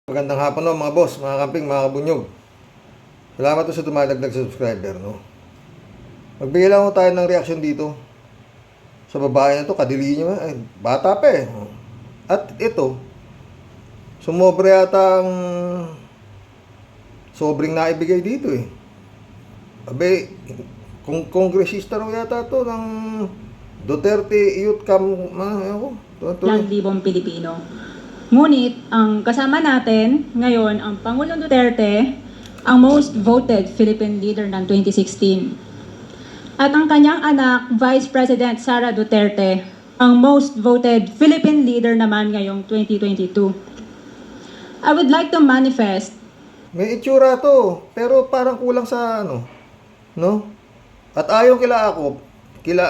Magandang hapon no, mga boss, mga kamping, mga kabunyog. Salamat po sa dumadagdag sa subscriber, no. Magbigay lang tayo ng reaksyon dito sa babae na to, kadili niya, ay, bata pa eh. At ito, sumobra yata ang sobrang naibigay dito eh. Abe, kung kongresista raw yata to ng Duterte Youth Camp, Ilang libong Pilipino. Ngunit, ang kasama natin ngayon, ang Pangulong Duterte, ang most voted Philippine leader ng 2016. At ang kanyang anak, Vice President Sara Duterte, ang most voted Philippine leader naman ngayong 2022. I would like to manifest. May itsura to, pero parang kulang sa ano, no? At ayon ngayon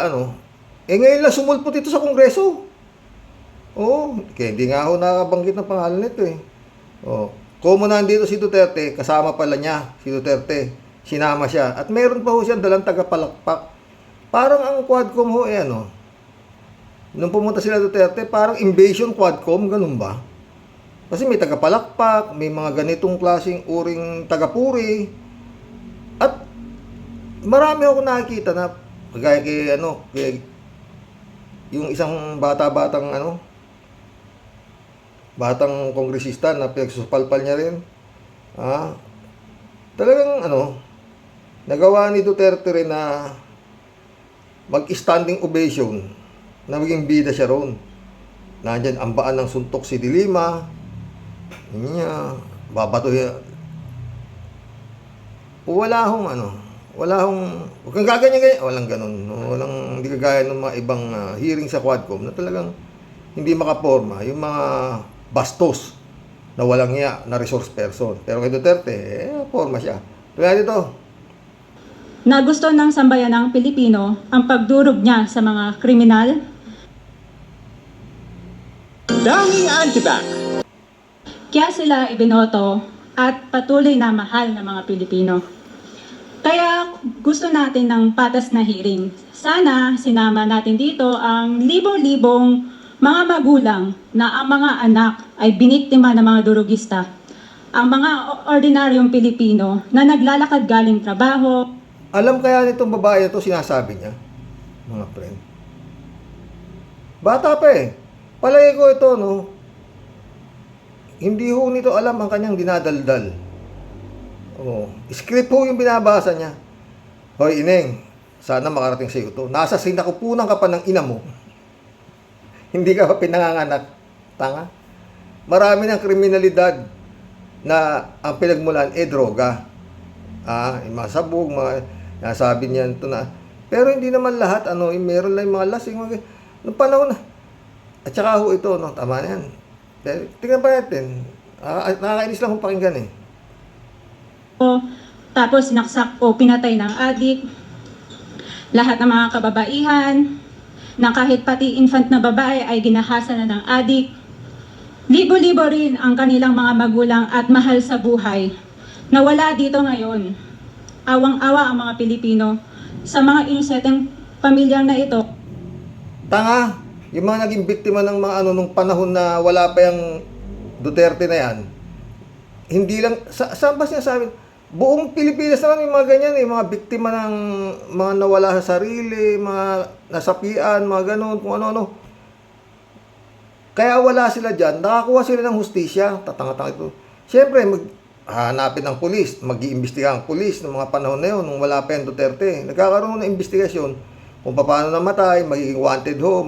lang sumulpot ito sa Kongreso. Oo, kaya hindi nga ako nakabanggit ng pangalan nito eh. Oh, kung nandito si Duterte, kasama pala niya si Duterte. Sinama siya. At meron pa ho siyang dalang tagapalakpak. Parang ang Quadcom ho eh ano. Nung pumunta sila Duterte, parang invasion Quadcom, ganun ba? Kasi may tagapalakpak, may mga ganitong klaseng uring tagapuri. At marami ako nakikita na kagaya kay yung isang batang kongresista na pinagsusupalpal niya rin. Talagang nagawa ni Duterte rin na mag-standing ovation na maging bida siya roon. Nandyan ang baan ng suntok si Dilima. Babato yan. Wala akong, huwag kang gaganyan, walang ganun. Hindi kagaya ng mga ibang hearing sa Quadcom na talagang hindi makaporma. Yung mga bastos na walang iya na resource person. Pero kay Duterte, forma siya. Kaya dito, Na gusto ng sambayanang Pilipino ang pagdurog niya sa mga kriminal. Dami Antibac. Kaya sila ibinoto at patuloy na mahal ng mga Pilipino. Kaya gusto natin ng patas na hearing. Sana sinama natin dito ang libo-libong mga magulang na ang mga anak ay biniktima ng mga durugista. Ang mga ordinaryong Pilipino na naglalakad galing trabaho. alam kaya nitong babae na to sinasabi niya, mga friend. Bata pa eh. Palagi ko ito, hindi ho nito alam ang kanyang dinadaldal. Script ho yung binabasa niya. Hoy, Ineng, sana makarating sa iyo to. Nasa sinakupunan ka pa ng ina mo. Hindi ka pa pinanganganak. Tanga. Marami ng kriminalidad na ang pinagmulan droga. Yung mga sabog, nasabi niya ito na. Pero hindi naman lahat, meron lang yung mga lasing. Noong panahon na. At saka ho ito, tama na yan. Pero, tingnan pa natin. Nakakainis lang kung pakinggan eh. Tapos sinaksak o pinatay ng adik. Lahat ng mga kababaihan, na kahit pati infant na babae ay ginahasa na ng adik. Libo-libo rin ang kanilang mga magulang at mahal sa buhay na wala dito ngayon. Awang-awa ang mga Pilipino sa mga inosenteng pamilyang na ito. Tanga, yung mga naging biktima ng mga nung panahon na wala pa yung Duterte na yan, hindi lang, saan ba sinasabi? Buong Pilipinas naman yung mga ganyan mga biktima ng mga nawala sa sarili, mga nasapian, mga ganun, kung ano-ano. Kaya wala sila dyan, nakakuha sila ng hustisya, tatanga-tanga ito. Siyempre, hanapin ng pulis, mag-iimbestiga ang pulis ng mga panahon na yun, nung wala pa yung Duterte. Nagkakaroon ng investigasyon kung paano namatay, magiging wanted ho,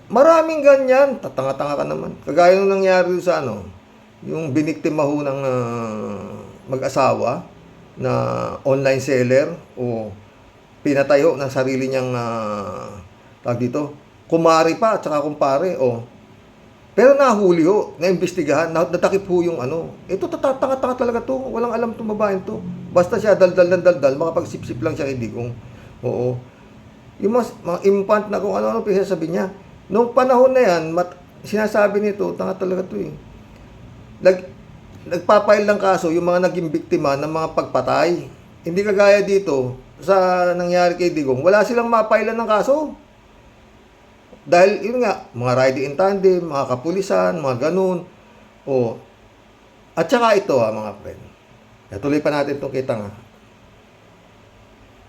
maraming ganyan, tatanga-tanga ka naman. Kagaya nung nangyari sa yung biniktima ho ng mag-asawa na online seller o pinatay ho ng sarili niyang kumari pa at saka kumpare pero nahuli ho, naimbestigahan, natakip ho yung ito tatanga-tanga talaga to, walang alam itong babaeng to, basta siya daldal, makapagsip-sip lang siya kay Digong. Yung mga impant na kung ano-ano pinasabi niya nung panahon na yan, sinasabi nito, tanga talaga to eh. Nagpapail ng kaso yung mga naging biktima ng mga pagpatay. Hindi kagaya dito sa nangyari kay Digong, wala silang mapailan ng kaso. Dahil yun nga, mga riding in tandem, mga kapulisan, mga ganun. At saka ito mga friend. Tuloy pa natin itong kita nga.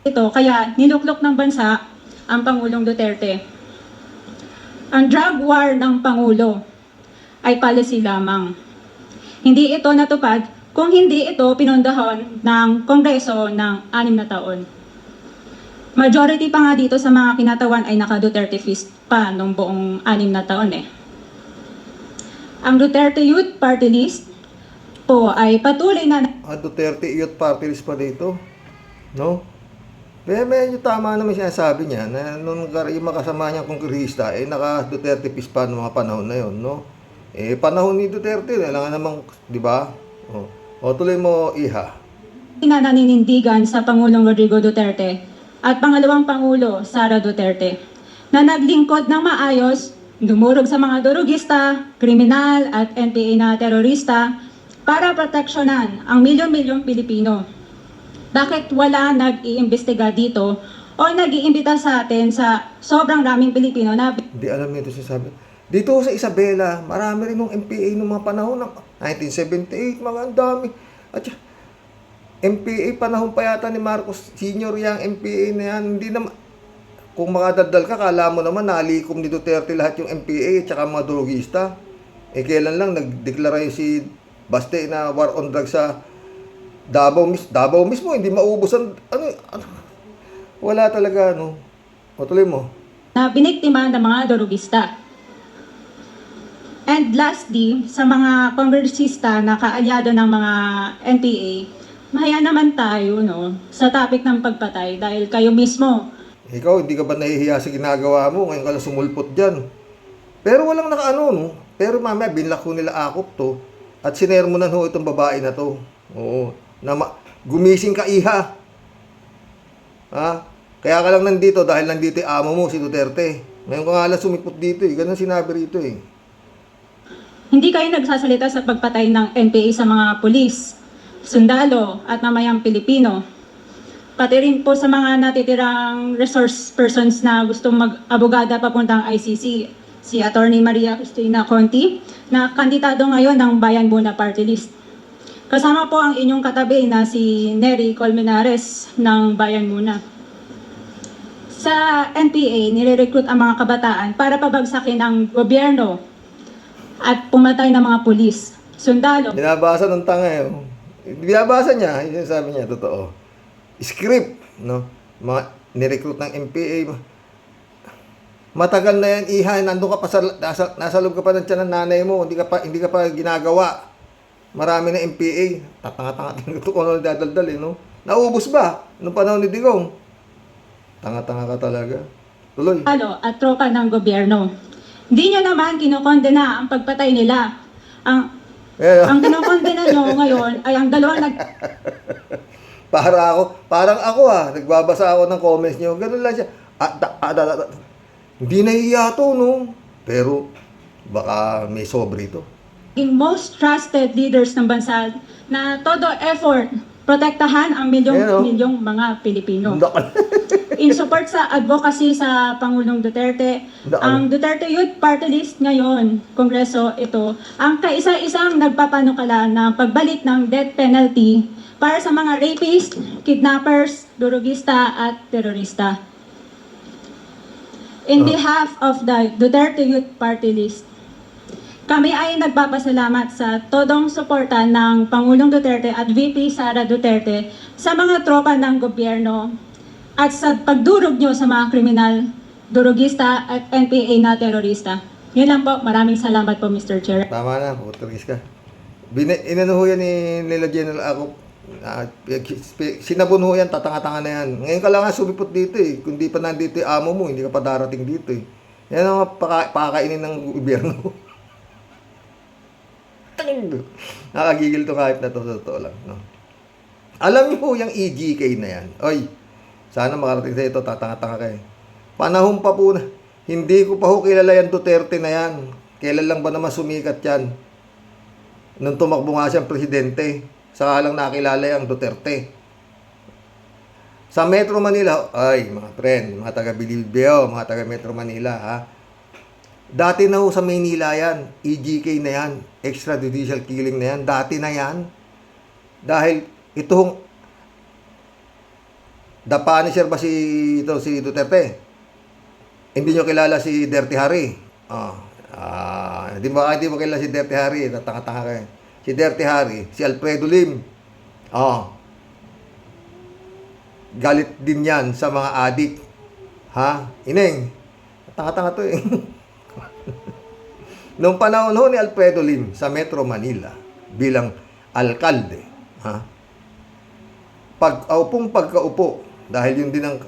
ito, kaya niluklok ng bansa ang Pangulong Duterte. Ang drug war ng Pangulo ay policy lamang. Hindi ito natupad kung hindi ito pinundahon ng Kongreso ng 6 na taon. Majority pa nga dito sa mga kinatawan ay naka-Duterte fist pa nung buong 6 na taon eh. Ang Duterte Youth Party List po ay patuloy na Duterte Youth Party List pa dito. No? Kaya medyo tama naman sinasabi niya na nung yung makasama niyang kongresista, naka-Duterte fist pa noong mga panahon na yon, no? Panahon ni Duterte, kailangan namang, di ba? Tuloy mo, Iha. naninindigan sa Pangulong Rodrigo Duterte at pangalawang Pangulo, Sara Duterte, na naglingkod ng maayos, dumurog sa mga durugista, kriminal at NPA na terorista para proteksyonan ang milyon-milyong Pilipino. Bakit wala nag-iimbestiga dito o nag-iimbita sa atin sa sobrang raming Pilipino na Hindi alam niyo ito sinasabi. Dito sa Isabela, marami rin ng MPA noong mga panahon ng 1978, mga ang dami. At MPA, panahon pa yata ni Marcos Sr. yung MPA na yan. Hindi naman, kung makadaldal ka, kala mo naman nalikom ni Duterte lahat yung MPA at saka mga drogista. Kailan lang nagdeklara yung si Baste na war on drugs sa Davao mismo, hindi maubos ang, wala talaga, tuloy mo. na biniktima ng mga durugista. And lastly, sa mga kongresista na kaalyado ng mga NPA, mahaya naman tayo sa topic ng pagpatay dahil kayo mismo. Ikaw, hindi ka ba nahihiya sa ginagawa mo? Ngayon ka lang sumulpot dyan. Pero walang nakaano, Pero mamaya, binlock ko nila akop to. At sinermonan ho itong babae na to. Oo. Gumising ka, Iha. Ha? Kaya ka lang nandito dahil nandito yung amo mo, si Duterte. Ngayon ka nga lang sumipot dito Ganun sinabi rito Hindi kayo nagsasalita sa pagpatay ng NPA sa mga pulis, sundalo at mamayang Pilipino. Pati rin po sa mga natitirang resource persons na gustong mag-abogada papuntang ICC, si Attorney Maria Cristina Conti, na kandidato ngayon ng Bayan Muna Party List. Kasama po ang inyong katabi na si Nery Colmenares ng Bayan Muna. Sa NPA, nire-recruit ang mga kabataan para pabagsakin ang gobyerno at pumatay ng mga pulis, sundalo. Binabasa ng tanga Binabasa niya, yung sabi niya, totoo. Script, nirecruit ng MPA. Matagal na yan, Iha, nandun ka pa nasa loob ka pa ng tiyan ng nanay mo, hindi ka pa ginagawa. Marami na MPA. Tatanga-tanga ito kung ano dadaldal Naubos ba? Nung panahon ni Digong? Tanga-tanga ka talaga. Tuloy. At tropa ng gobyerno. Hindi nyo naman kinokondena ang pagpatay nila. Ang kinokondena nyo ngayon ay ang dalawang Parang ako nagbabasa ako ng comments nyo. Ganun lang siya. Hindi nahihiya to, Pero, baka may sobre ito. most trusted leaders ng bansa na todo effort protektahan ang milyong-milyong mga Pilipino. In support sa advocacy sa Pangulong Duterte, ang Duterte Youth Party List ngayon, Kongreso ito, ang kaisa-isang nagpapanukala ng pagbalik ng death penalty para sa mga rapist, kidnappers, durugista at terorista. In behalf of the Duterte Youth Party List, kami ay nagpapasalamat sa todong suporta ng Pangulong Duterte at VP Sara Duterte sa mga tropa ng gobyerno at sa pagdurog nyo sa mga kriminal, durugista at NPA na terorista. Yun lang po. Maraming salamat po, Mr. Chair. Tama na, putragis ka. Inanuho yan nila General Akop. Sinabon ho yan, tatanga-tanga na yan. Ngayon ka lang nga sumipot dito Kung di pa nandito yung amo mo, hindi ka pa darating dito Yan ang pakakainin ng gobyerno. Nakagigil to kahit na to, totoo lang. Alam niyo po yung EGK na yan. Oy, sana makarating sa ito, tatanga-tanga kayo. Panahon pa po na, hindi ko pa ho kilala yung Duterte na yan. Kailan lang ba naman sumikat yan? Nung tumakbo nga siyang presidente, saka lang nakilala yung Duterte. Sa Metro Manila, ay mga friend, mga taga-Bilibio, mga taga Metro Manila, Dati na ho sa Maynila yan, EGK na yan, extrajudicial killing na yan, dati na yan. Dahil itong the Punisher ba si Duterte? Hindi nyo kilala si Dirty Harry. Di mo kilala si Dirty Harry, tatanga-tanga kayo. Si Dirty Harry, si Alfredo Lim. Galit din yan sa mga adik. Ha? Ineng, tanga-tanga to eh. Noong panahon ho ni Alfredo Lim sa Metro Manila bilang alkalde, pagkaupo, dahil yun din ang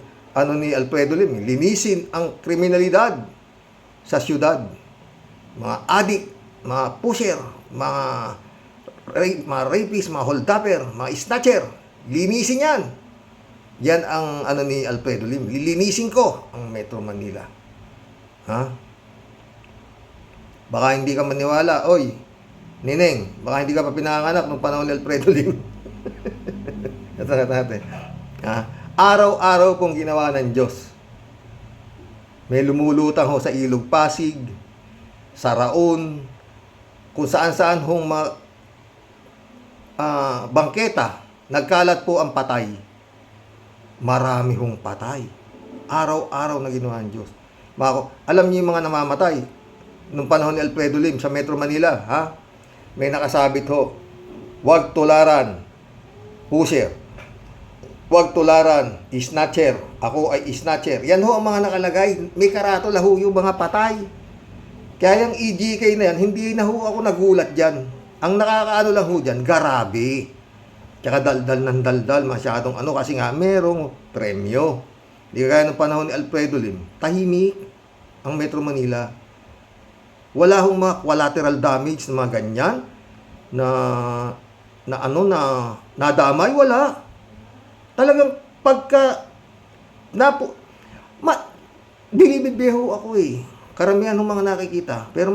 ni Alfredo Lim, linisin ang kriminalidad sa syudad. Mga adik, mga pusher, mga rapist, mga holdupper, mga snatcher, linisin yan. Yan ang ni Alfredo Lim. Lilinisin ko ang Metro Manila. Baka hindi ka maniwala, oy, Nineng, baka hindi ka pa pinanganak nung panahon ni Alfredo Lim. Ito natin. Araw-araw pong ginawa ng Diyos. May lumulutang ho sa Ilog Pasig, sa Raon, kung saan-saan hong bangketa, nagkalat po ang patay. Marami hong patay. Araw-araw na ginawa ng Diyos. Alam niyo yung mga namamatay nung panahon ni Alfredo Lim sa Metro Manila, may nakasabit ho, huwag tularan, pusher, huwag tularan, snatcher, ako ay snatcher. Yan ho ang mga nakalagay, may karatula ho yung mga patay. Kaya yung EGK na yan, hindi na ho ako nagulat dyan. Ang nakakaano lang ho dyan, garabi. Tsaka daldal ng daldal, masyadong kasi nga merong premyo. Di kaya ng panahon ni Alfredo Lim, tahimik ang Metro Manila. Wala hong mga collateral damage na mga ganyan na nadamay, wala. Talagang pagka binibibiho ako eh. Karamihan ng mga nakikita. Pero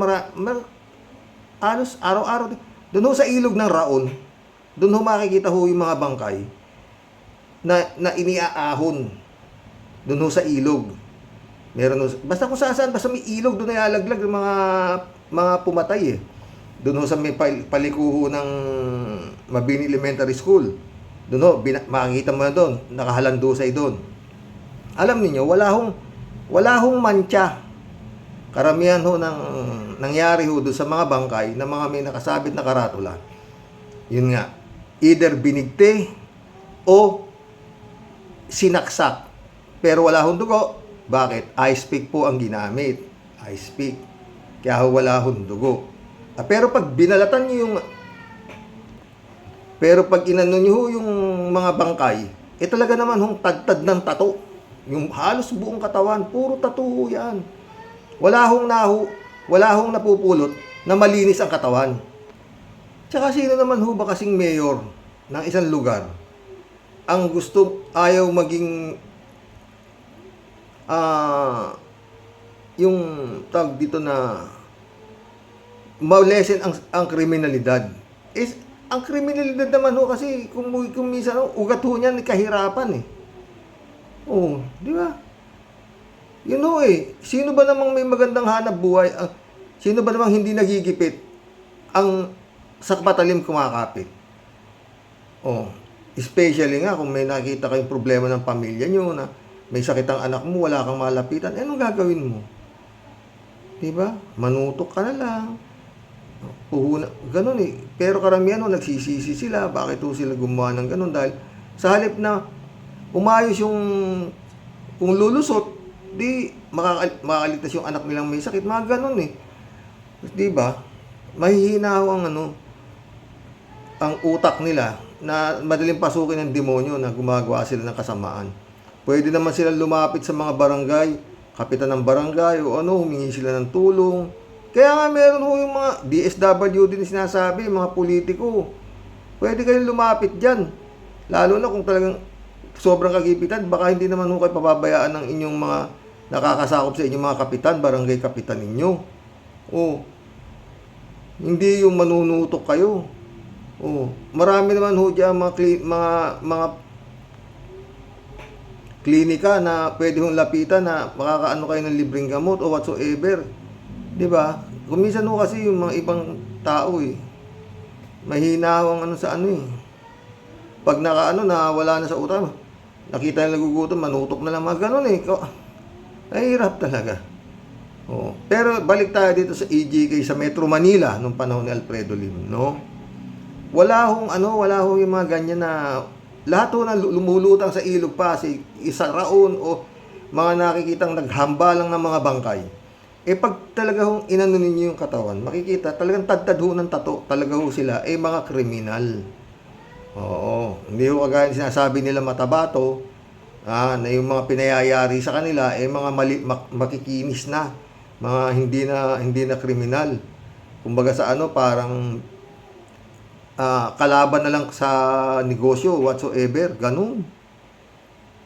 halos araw-araw doon ho sa ilog ng Raon, doon ho makikita ho yung mga bangkay na iniaahon doon ho sa ilog. Meron basta kung saan, basta may ilog, doon ay alaglag ng mga pumatay eh. Doon ho sa may palikuho ng Mabini Elementary School. Doon ho, makikita mo na doon, nakahalandusay doon. Alam niyo wala hong mantsa. Karamihan ho ng nangyari ho doon sa mga bangkay na mga may nakasabit na karatula. Yun nga, either binigte o sinaksak. Pero wala hong dugo. Bakit? Ice pick po ang ginamit. Ice pick. Kaya wala hong dugo. Pero pag binalatan nyo pag inano nyo yung mga bangkay, talaga naman hong tagtad ng tato. Yung halos buong katawan, puro tato yan. Wala hong napupulot na malinis ang katawan. Tsaka sino naman ho ba kasing mayor ng isang lugar ang ayaw maging yung tag dito na ma-lessen ang kriminalidad. Ang kriminalidad naman ho kasi kung minsan ugat ho niyan kahirapan eh. Di ba? Yun ho eh. Sino ba namang may magandang hanap buhay? Sino ba namang hindi nagigipit ang sa patalim kumakapit? Especially nga kung may nakita kayong problema ng pamilya nyo na may sakit ang anak mo, wala kang malapitan, anong gagawin mo? Diba? Manutok ka na lang. Ganun eh. Pero karamihan nagsisisi sila. Bakit sila gumawa ng ganun? Dahil sa halip na umayos yung kung lulusot, di makakaligtas yung anak nilang may sakit. Mga ganun eh. Diba? Mahihina ang utak nila na madaling pasukin ng demonyo na gumagawa sila ng kasamaan. Pwede naman sila lumapit sa mga barangay, kapitan ng barangay o humingi sila ng tulong. Kaya nga meron yung mga DSWD din sinasabi, mga politiko. Pwede kayong lumapit dyan. Lalo na kung talagang sobrang kagipitan, baka hindi naman kayo pababayaan ng inyong mga nakakasakop sa inyong mga kapitan, barangay kapitan ninyo. Hindi yung manunutok kayo. Marami naman dyan mga klinika na pwede hong lapitan na makakaano kayo ng libreng gamot o whatsoever. 'Di ba? Kuminsan ho kasi yung mga ibang tao mahina ho ang ano sa ano Pag na wala na sa utang, nakita na nagugutom, manutok na lang mga ganun Ay, hirap talaga. Oo. Pero balik tayo dito sa EJK sa Metro Manila nung panahon ni Alfredo Lim, no? Wala hong yung mga ganyan na lahat ho na lumulutang sa Ilog Pasig, isa raon o mga nakikitang naghamba lang ng mga bangkay. Pag talaga hong inano ninyo yung katawan, makikita talagang tadtad ho ng tato, talaga ho sila mga kriminal. Oo, hindi ho kagaya sinasabi nila matabato, na yung mga pinayayari sa kanila mga makikinis na, mga hindi na kriminal. Kumbaga sa parang kalaban na lang sa negosyo whatsoever, ganun.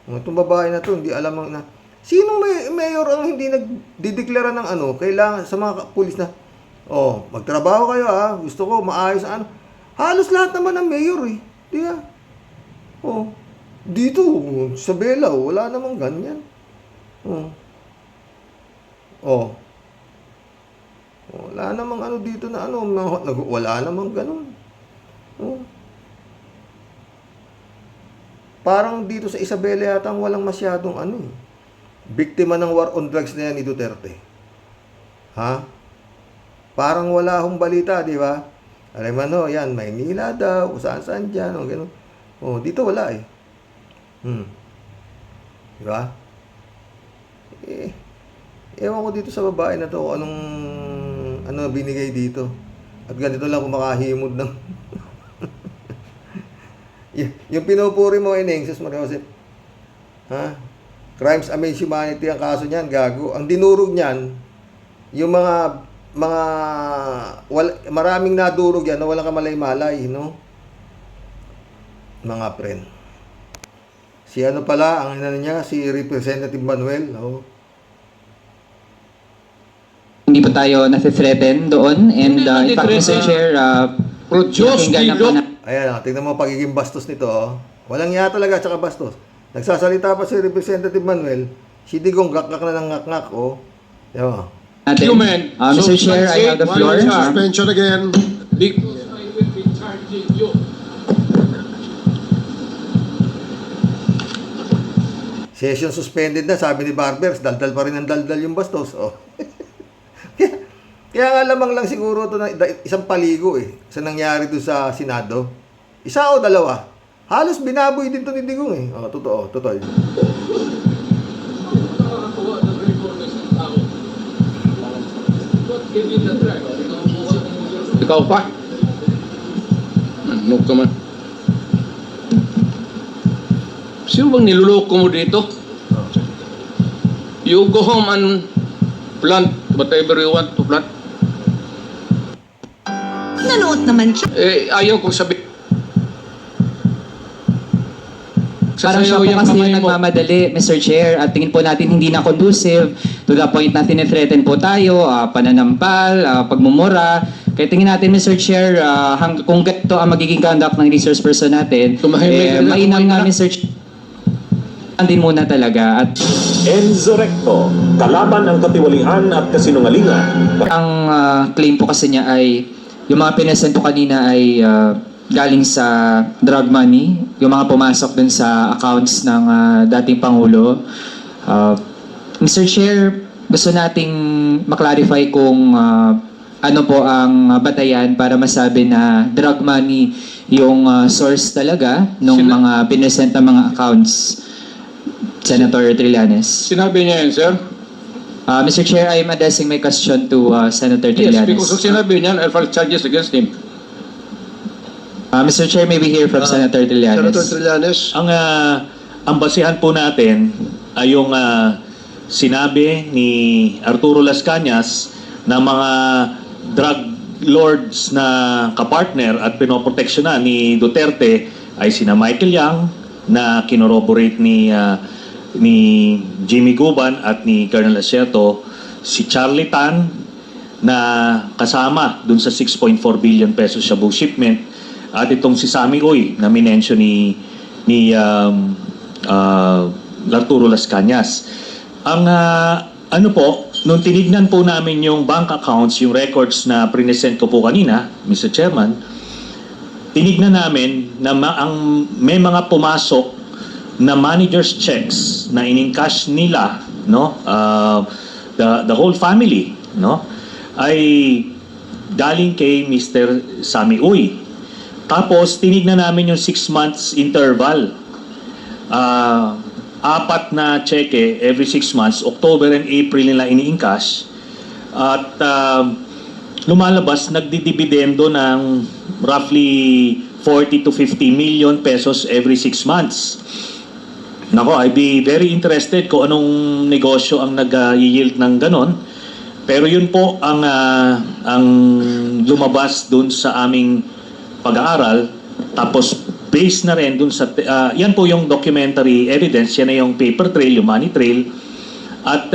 Itong babae na to, hindi alam na sino mayor ang hindi nagdideklara ng kailangan sa mga pulis na magtrabaho kayo gusto ko maayos halos lahat naman ng mayor di ba? Dito sa Belao wala namang ganyan. Wala namang dito na wala namang ganun. Parang dito sa Isabela yata walang masyadong biktima ng war on drugs na yan ni Duterte. Parang wala hong balita, di ba? Alam mo, yan, Maynila daw, saan-saan dyan, gano'n. Dito wala Di ba? Ewan ko dito sa babae na to, anong binigay dito. At ganito lang kumakahimod ng yung pinupuri mo Jesus Maria Joseph. Crimes against humanity ang kaso niyan, gago. Ang dinurog niyan, yung maraming nadurog yan na walang kamalay-malay, no? Mga friend. Si pala, ang niya, si Representative Manuel, Hindi pa tayo nasi-threaten doon and in fact, Mr. Chair, pakinggan na po na. Ayan, tingnan mo pagiging bastos nito, Walang iya talaga, tsaka bastos. Nagsasalita pa si Representative Manuel, si Digong gakgak na ng ngak-ngak, Diba? Mr. Chair, I have the floor. Suspension again. Session suspended na, sabi ni Barbers, daldal pa rin ang daldal yung bastos, Kaya nga lamang lang siguro ito na isang paligo sa nangyari doon sa Senado. Isa o dalawa. Halos binaboy din to ni Digong totoo. Ikaw pa? Ano ka man? Sino bang niluloko mo dito? You go home and plant whatever you want to plant. Nanood naman siya. Ayaw kong sabihin. Parang siya po kasi yung nagmamadali, Mr. Chair, at tingin po natin hindi na conducive to the point na tinithreaten po tayo, pananampal, pagmumura. Kaya tingin natin, Mr. Chair, kung ganito ang magiging conduct ng resource person natin, mainam nga, Mr. Chair, din muna talaga. At Enzo Recto, kalaban ang katiwalian at kasinungalingan. ang claim po kasi niya ay yung mga pinasento kanina ay galing sa drug money, yung mga pumasok dun sa accounts ng dating Pangulo. Mr. Chair, gusto nating maklarify kung ano po ang batayan para masabi na drug money yung source talaga ng mga pinasenta mga accounts, Senator Trillanes. Sinabi niya yan, sir? Mr. Chair, I am addressing my question to Senator Yes, Trillanes. because of sinabi niya, I'll file charges against him. Mr. Chair, may we hear from Senator Trillanes? Senator Trillanes. Ang basihan po natin ay yung sinabi ni Arturo Las Cañas na mga drug lords na kapartner at pinoproteksyonan ni Duterte ay sina Michael Yang na kinoroborate ni Jimmy Guban at ni Colonel Asierto, si Charlie Tan na kasama dun sa 6.4 billion pesos shabu shipment, at itong si Sammy Uy na minensyon ni Arturo Las Cañas. Ang ano po, nung tinignan po namin yung bank accounts, yung records na present ko po kanina, Mr. Chairman, tinignan namin na may mga pumasok na manager's checks na in-encash nila, no, the whole family, no, ay galing kay Mr. Sammy Uy. Tapos tinignan namin yung 6 months interval. 4 na cheque every 6 months, October and April nila ini-encash. At lumalabas, nagdidibidendo ng roughly 40 to 50 million pesos every 6 months. Nako, I'd be very interested kung anong negosyo ang nag-yield ng ganon. Pero yun po ang lumabas dun sa aming pag-aaral. Tapos based na rin dun sa yan po yung documentary evidence, yan na yung paper trail, yung money trail, at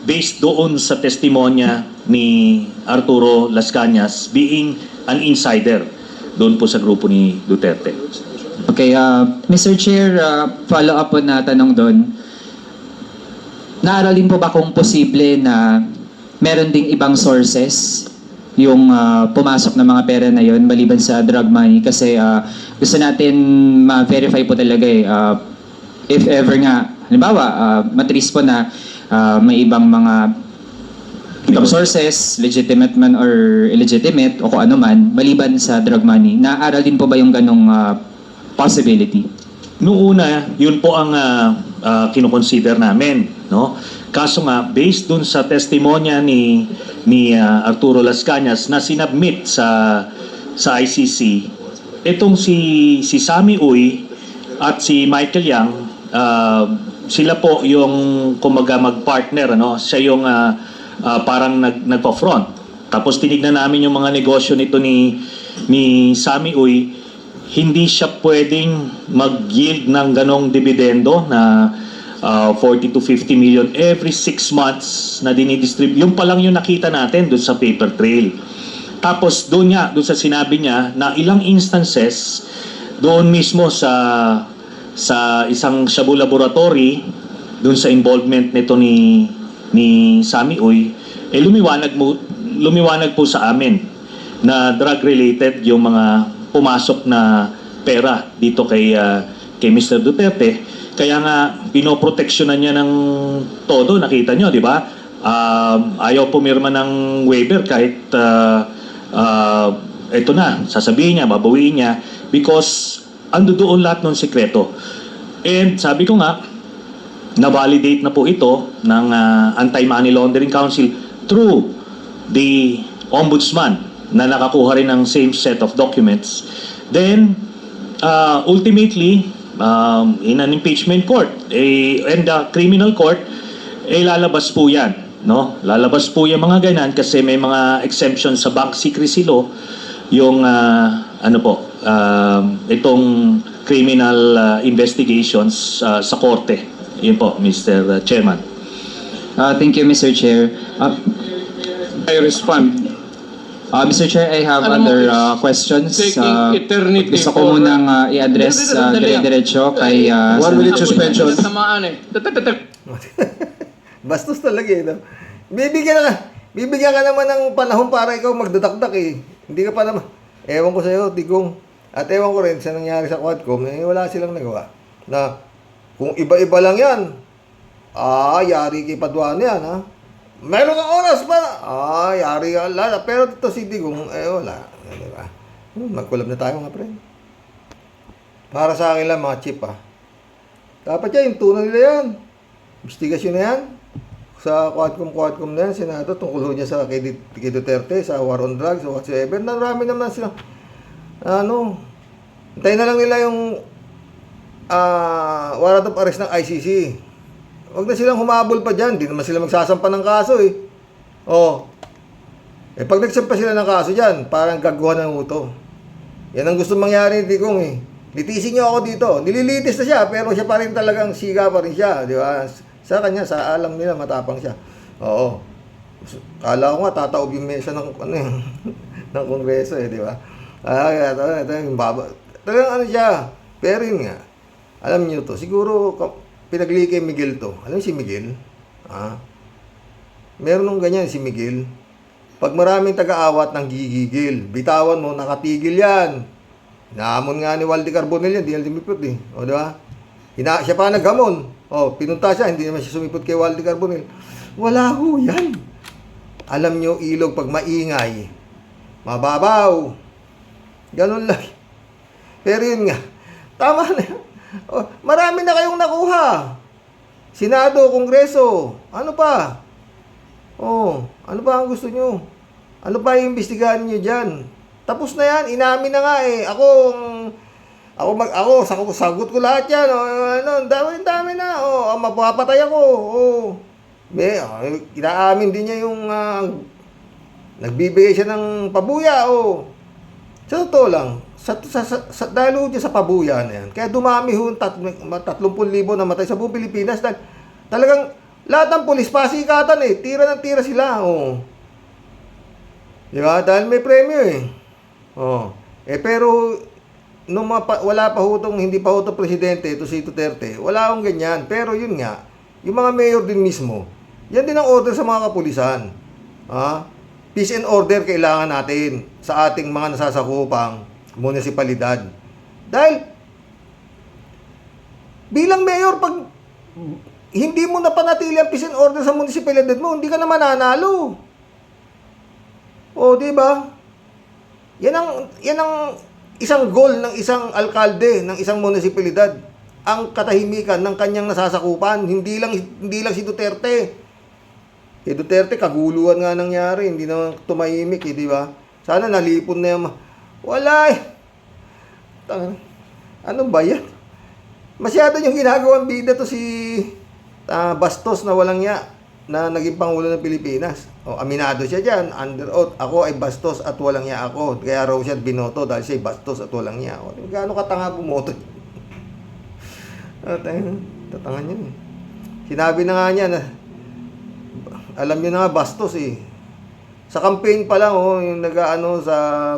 based doon sa testimonya ni Arturo Las Cañas being an insider doon po sa grupo ni Duterte. Okay, Mr. Chair, follow up po na tanong doon. Naaralin po ba kung posible na meron ding ibang sources yung pumasok ng mga pera na yon maliban sa drug money? Kasi gusto natin ma-verify po talaga if ever nga, halimbawa, matris po na may ibang mga ibang sources, legitimate man or illegitimate o kung ano man, maliban sa drug money. Naaral din po ba yung ganong possibility? Noong una, yun po ang kinoconsider namin, no? Kaso nga, based dun sa testimonya ni Arturo Las Cañas na sinubmit sa ICC, itong si Sammy Uy at si Michael Yang, sila po yung kumaga mag-partner, ano? Siya yung parang nagpa-front. Tapos tinignan namin yung mga negosyo nito ni Sammy Uy. Hindi siya pwedeng mag-yield ng ganong dividendo na 40 to 50 million every 6 months na dinidistribute. Yung pa lang yung nakita natin doon sa paper trail. Tapos doon sa sinabi niya na ilang instances doon mismo sa isang Shabu laboratory, doon sa involvement nito ni Sammy Uy, lumiwanag po sa amin na drug related yung mga pumasok na pera dito kay Mr. Duterte. Kaya nga pinoproteksyonan niya ng todo, nakita nyo, di ba? Ayaw pumirma ng waiver kahit ito na, sasabihin niya, babawiin niya, because ando doon lahat ng sekreto. And sabi ko nga, na-validate na po ito ng Anti-Money Laundering Council through the Ombudsman na nakakuha rin ng same set of documents. Then, ultimately, in an impeachment court and the criminal court, lalabas po yan. No? Lalabas po yung mga ganyan kasi may mga exemption sa bank secrecy law yung itong criminal investigations sa korte. Yun po, Mr. Chairman. Thank you, Mr. Chair. I respond. Mr. Chair, I have Alam mo, other it's questions. taking eternity Gusto ko for- munang i-address dire-diretso kay 1 minute suspension. Tamaan eh. Bastos talaga eh. No? Bibigyan ka naman ng panahon para ikaw magdadakdak eh. Hindi ka pa naman. Ewan ko sa'yo, Tigong. At ewan ko rin sa nangyari sa Quadcom, wala silang nagawa. Na kung iba-iba lang yan, yari kay Paduano yan, ha? Meron kang oras pa. Yari ka lang. Pero ito si Tigong, wala. Diba? Magkulab na tayo mga friend. Para sa akin lang mga chip, ha? Dapat yan, yung tunan nila yan. Investigasyon na yan. Sa Quadcom na yan, Senado, tungkol ho niya sa kay Duterte, sa war on drugs, o whatsoever. Narami naman sila. Hintayin na lang nila yung warrant of arrest ng ICC. Huwag na silang humabol pa dyan. Di naman sila magsasampa ng kaso eh. Pag nagsampa sila ng kaso dyan, parang gagawa ng uto. Yan ang gusto mangyari ni Tigong eh. Litisin niyo ako dito. Nililitis na siya, pero siya pa rin talagang siga pa rin siya. Di ba? Sa kanya, sa alam nila, matapang siya. Oo. Kala ko nga, tataob yung mesa ng, ng Kongreso eh, di ba? Talagang siya. Pero yun nga, alam niyo to, siguro pinagli kay Miguel to. Alam niyo si Miguel? Meron nung ganyan si Miguel. Pag maraming taga-awat ng gigigil, bitawan mo, nakatigil yan. Inaamon nga ni Waldy Carbonell yan, di yan lumipot eh. O, di ba? Siya pa naghamon. O, pinunta siya, hindi naman siya sumipot kay Waldy Carbonell. Wala ho yan. Alam nyo, ilog pag maingay, mababaw. Ganun lang. Pero yun nga, tama na. O, marami na kayong nakuha. Senado, Kongreso, ano pa? Oh, ano ba ang gusto nyo? Ano pa yung imbestigahan nyo dyan? Tapos na yan, inamin na nga eh. Ako, sagot ko lahat yan. Oh, dami na. Oh, mapapatay ako. Oh. Inaamin din niya yung nagbibigay siya ng pabuya. Oh. Sa totoo lang, dahil dyan sa pabuya na yan, kaya dumami ho 30,000 namatay sa buong Pilipinas dahil talagang lahat ng pulis pasikatan eh. Tira ng tira sila. Oh. Di ba? Dahil may premyo eh. Oh. Pero nung wala pa ho hindi pa ho presidente, ito si Duterte, wala akong ganyan. Pero yun nga, yung mga mayor din mismo, yan din ang order sa mga kapulisan. Peace and order kailangan natin sa ating mga nasasakupang munisipalidad. Dahil bilang mayor, pag hindi mo napanatili ang peace and order sa munisipalidad mo, hindi ka na mananalo. O, di ba? Yan ang isang goal ng isang alkalde ng isang munisipalidad, ang katahimikan ng kanyang nasasakupan. Hindi lang si Duterte. Si Duterte kaguluhan nga nangyari, hindi na tumahimik, di ba? Sana nalipon na yung wala eh. Ano ba yan? Masyado yung ginagawang bida to si Bastos na walang ya, na naging Pangulo ng Pilipinas. O, aminado siya dyan, under oath, ako ay bastos at walang ya ako. Kaya raw siya binoto dahil siya ay bastos at walang ya. O, gaano katanga bumoto? Tatangan yun. Sinabi na nga niya na, alam niyo na nga, bastos eh. Sa campaign pa lang, yung nag-ano sa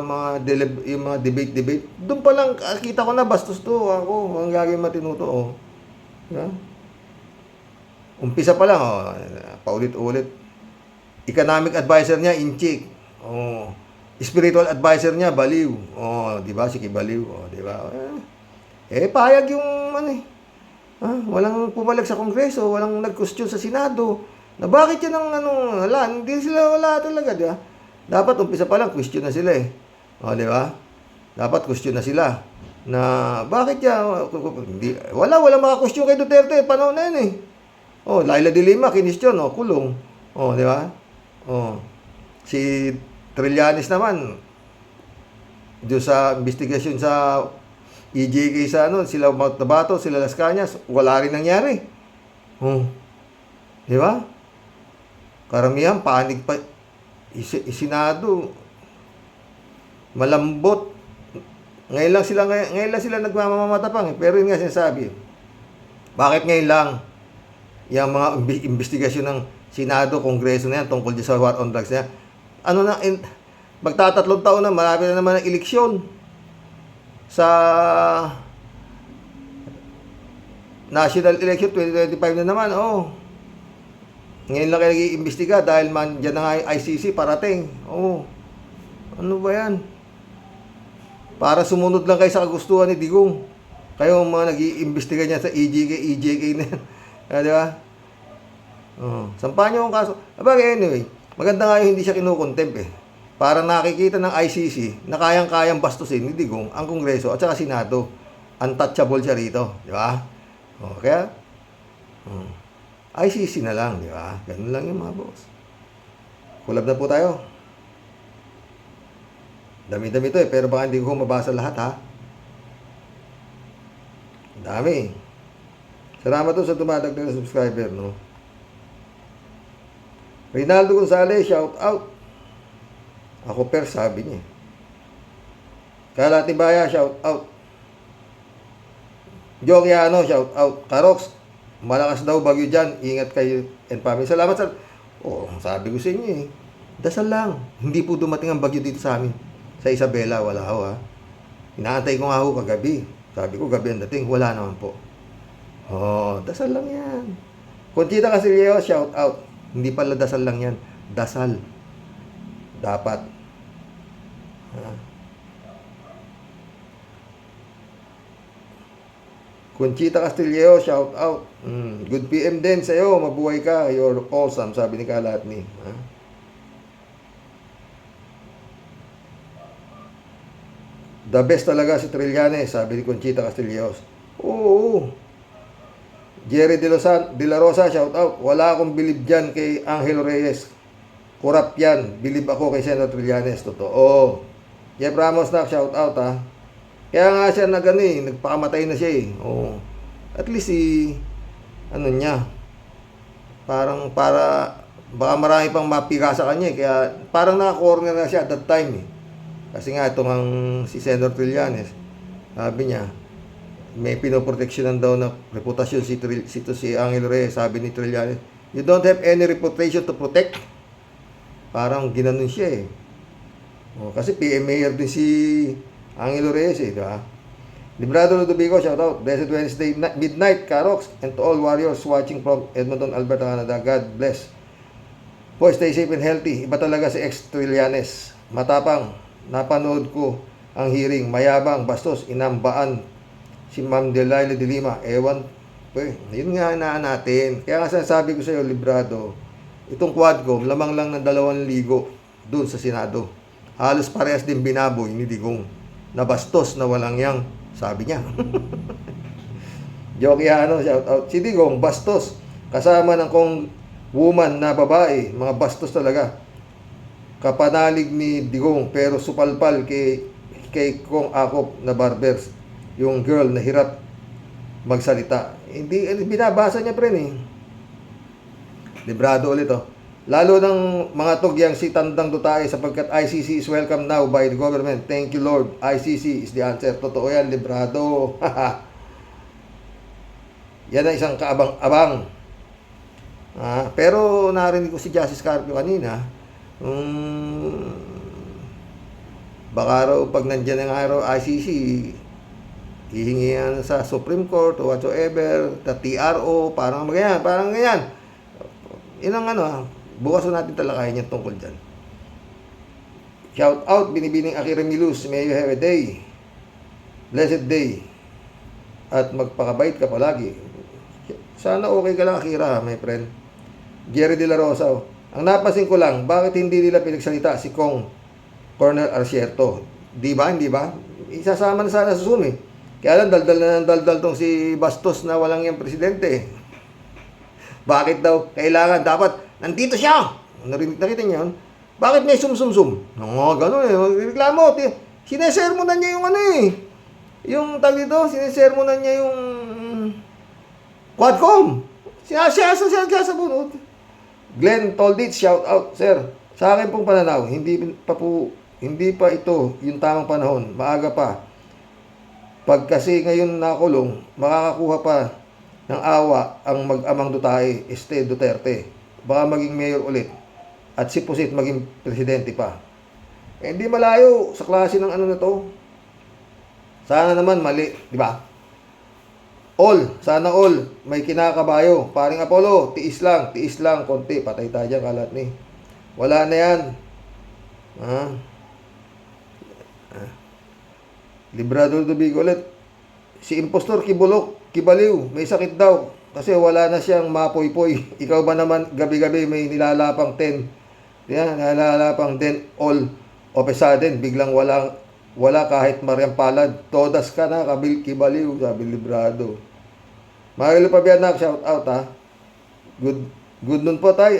yung mga debate, doon pa lang, kita ko na bastos to. Ako, ang gagawin matinuto. Oh. Yeah? Umpisa pa lang, paulit-ulit. Economic advisor niya, inchik. Oh. Spiritual advisor niya, baliw. Oh, di ba? Sige, baliw. Oh, di ba? Payag yung walang pumalag sa Kongreso, walang nag-question sa Senado. Na bakit yan hindi sila wala talaga, di ba? Dapat umpisa pa lang, question na sila eh. O, di ba? Dapat question na sila. Na bakit yan? Wala maka-question kay Duterte, panahon na yun eh. Oh, Laila de Lima, kinistyon, kulong. Oh, di ba? Oh. Si Trillanes naman, doon sa investigasyon sa EJK sa sila Tabato, sila Las Cañas, wala rin nangyari. Oh. Di ba? Karamihan, panig pa. Senado, malambot. Ngayon lang sila nagmamamatapang eh. Pero yun nga sinasabi. Bakit ngayon lang? Yung mga investigasyon ng Senado, Kongreso na yan, tungkol sa war on drugs na yan. Magtatatlong taon na, marami na naman ang eleksyon. Sa national election, 2025 na naman, Ngayon lang kayo nag-iimbestiga dahil dyan na nga yung ICC parating. Ano ba yan? Para sumunod lang kayo sa kagustuhan ni Digong. Kayo mga nag-iimbestiga niya sa EJK na yan. Di ba? Sampahan niyo ang kaso. Anyway, maganda nga yung hindi siya kinukontempt eh. Para nakikita ng ICC na kayang-kayang bastusin ni Digong ang Kongreso at saka Senado. Untouchable siya rito. Di ba? Kaya, ICC na lang, di ba? Ganun lang yung mga boss. Kulab na po tayo. Dami-dami to eh, pero baka hindi ko mabasa lahat ha. Dami. Salamat to sa dumadagdag na subscriber, no? Reynaldo Gonzalez, shout out. Ako sabi niya. Kala Tibaya, shout out. Jokiano, shout out. Karox, malakas daw bagyo dyan. Ingat kayo and family. Salamat sa... sabi ko sa inyo eh. Dasal lang. Hindi po dumating ang bagyo dito sa amin. Sa Isabela, wala ho ha. Inaantay ko nga ho kagabi. Sabi ko gabi ang dating. Wala naman po. Dasal lang yan. Conchita Casillero, shout out. Hindi pala dasal lang yan. Dasal. Dapat. Ha? Conchita Castillejo, shout out. Good PM din sa'yo. Mabuhay ka. You're awesome, sabi ni Kalatni. Ha? The best talaga si Trillanes, sabi ni Conchita Castillejo. Oo. Jerry De La Rosa, shout out. Wala akong believe dyan kay Angel Reyes. Corrupt yan. Believe ako kay Senator Trillanes. Totoo. Jeff Ramos na, shout out ha. Kaya nga siya nagpakamatay na siya eh. Oo. At least niya, parang baka marami pang mapika sa kanya eh. Kaya parang naka-corner na siya at that time eh. Kasi nga itong si Senator Trillanes, sabi niya, may pinoproteksyonan daw na reputasyon si Angel Reyes. Sabi ni Trillanes, you don't have any reputation to protect. Parang ginanon siya eh. Kasi PM Mayor din si Angelo Reyes eh, di ba? Librado Ludovico, shout out. Blessed Wednesday midnight, Karox, and to all warriors watching from Edmonton, Alberta, Canada. God bless. Boy, stay safe and healthy. Iba talaga si ex-Trillanes. Matapang. Napanood ko ang hearing. Mayabang, bastos, inambaan si Ma'am Delilah de Lima. Ewan. Yun nga natin. Kaya nga sinasabi ko sa iyo, Librado, itong Quadcom, lamang lang ng 2,000 doon sa Senado. Halos parehas din binaboy ni Digong. Nabastos na walang yang, sabi niya. Jokiano, shout out. Si Digong, bastos. Kasama ng kong woman na babae. Mga bastos talaga. Kapanalig ni Digong, pero supalpal kay Kong Akop na barbers. Yung girl na hirap magsalita. Hindi, binabasa niya pre eh. Librado ulit oh. Lalo ng mga tugyang si Tandang Dutay sapagkat ICC is welcome now by the government. Thank you Lord. ICC is the answer. Totoo yan, Librado. Yan ang isang kaabang-abang. Pero narinig ko si Justice Carpio kanina. Baka raw pag nandyan ang araw ICC, hihingi yan sa Supreme Court o whatsoever, the TRO, parang ganyan. Yun ang bukas natin talakayin yan tungkol dyan. Shout out, Binibining Akira Milus. May you have a day. Blessed day. At magpakabait ka palagi. Sana okay ka lang, Akira, my friend. Jerry De La Rosa. Ang napansin ko lang, bakit hindi nila pinagsalita si Kong Colonel Arcierto? Di ba? Hindi ba? Isasama na sana sa Zoom eh. Kaya lang, daldal tong si Bastos na walang yung presidente. Bakit daw? Kailangan, dapat, nandito siya! Nakita niyo yun? Bakit may sum-sum-sum? Gano'n eh. Reklamo. Sinesermonan niya yung yung tag dito, sinesermonan niya yung Quadcom. Siya sa bunot. Glenn Tolditz, shout out, sir. Sa akin pong pananaw, hindi pa ito yung tamang panahon. Maaga pa. Pag kasi ngayon nakulong, makakakuha pa ng awa ang mag-amang Duterte, Duterte. Baka maging mayor ulit. At si Pusit maging presidente pa. Hindi malayo sa klase ng na to. Sana naman mali, di ba? Sana all, may kinakabayo. Paring Apollo, tiis lang, konti. Patay tayo dyan, kalat ni. Wala na yan. Librado Dubigo ulit. Si Impostor Kibaliw, may sakit daw. Kasi wala na siyang mapoy-poy. Ikaw ba naman, gabi-gabi may nilalapang 10. Yan, nilalapang 10 all of a sudden. Biglang wala kahit Mariam Palad. Todas ka na, Kibaliw, sabi Librado. Marilo Pabianak, shout out ha. Good noon po tayo.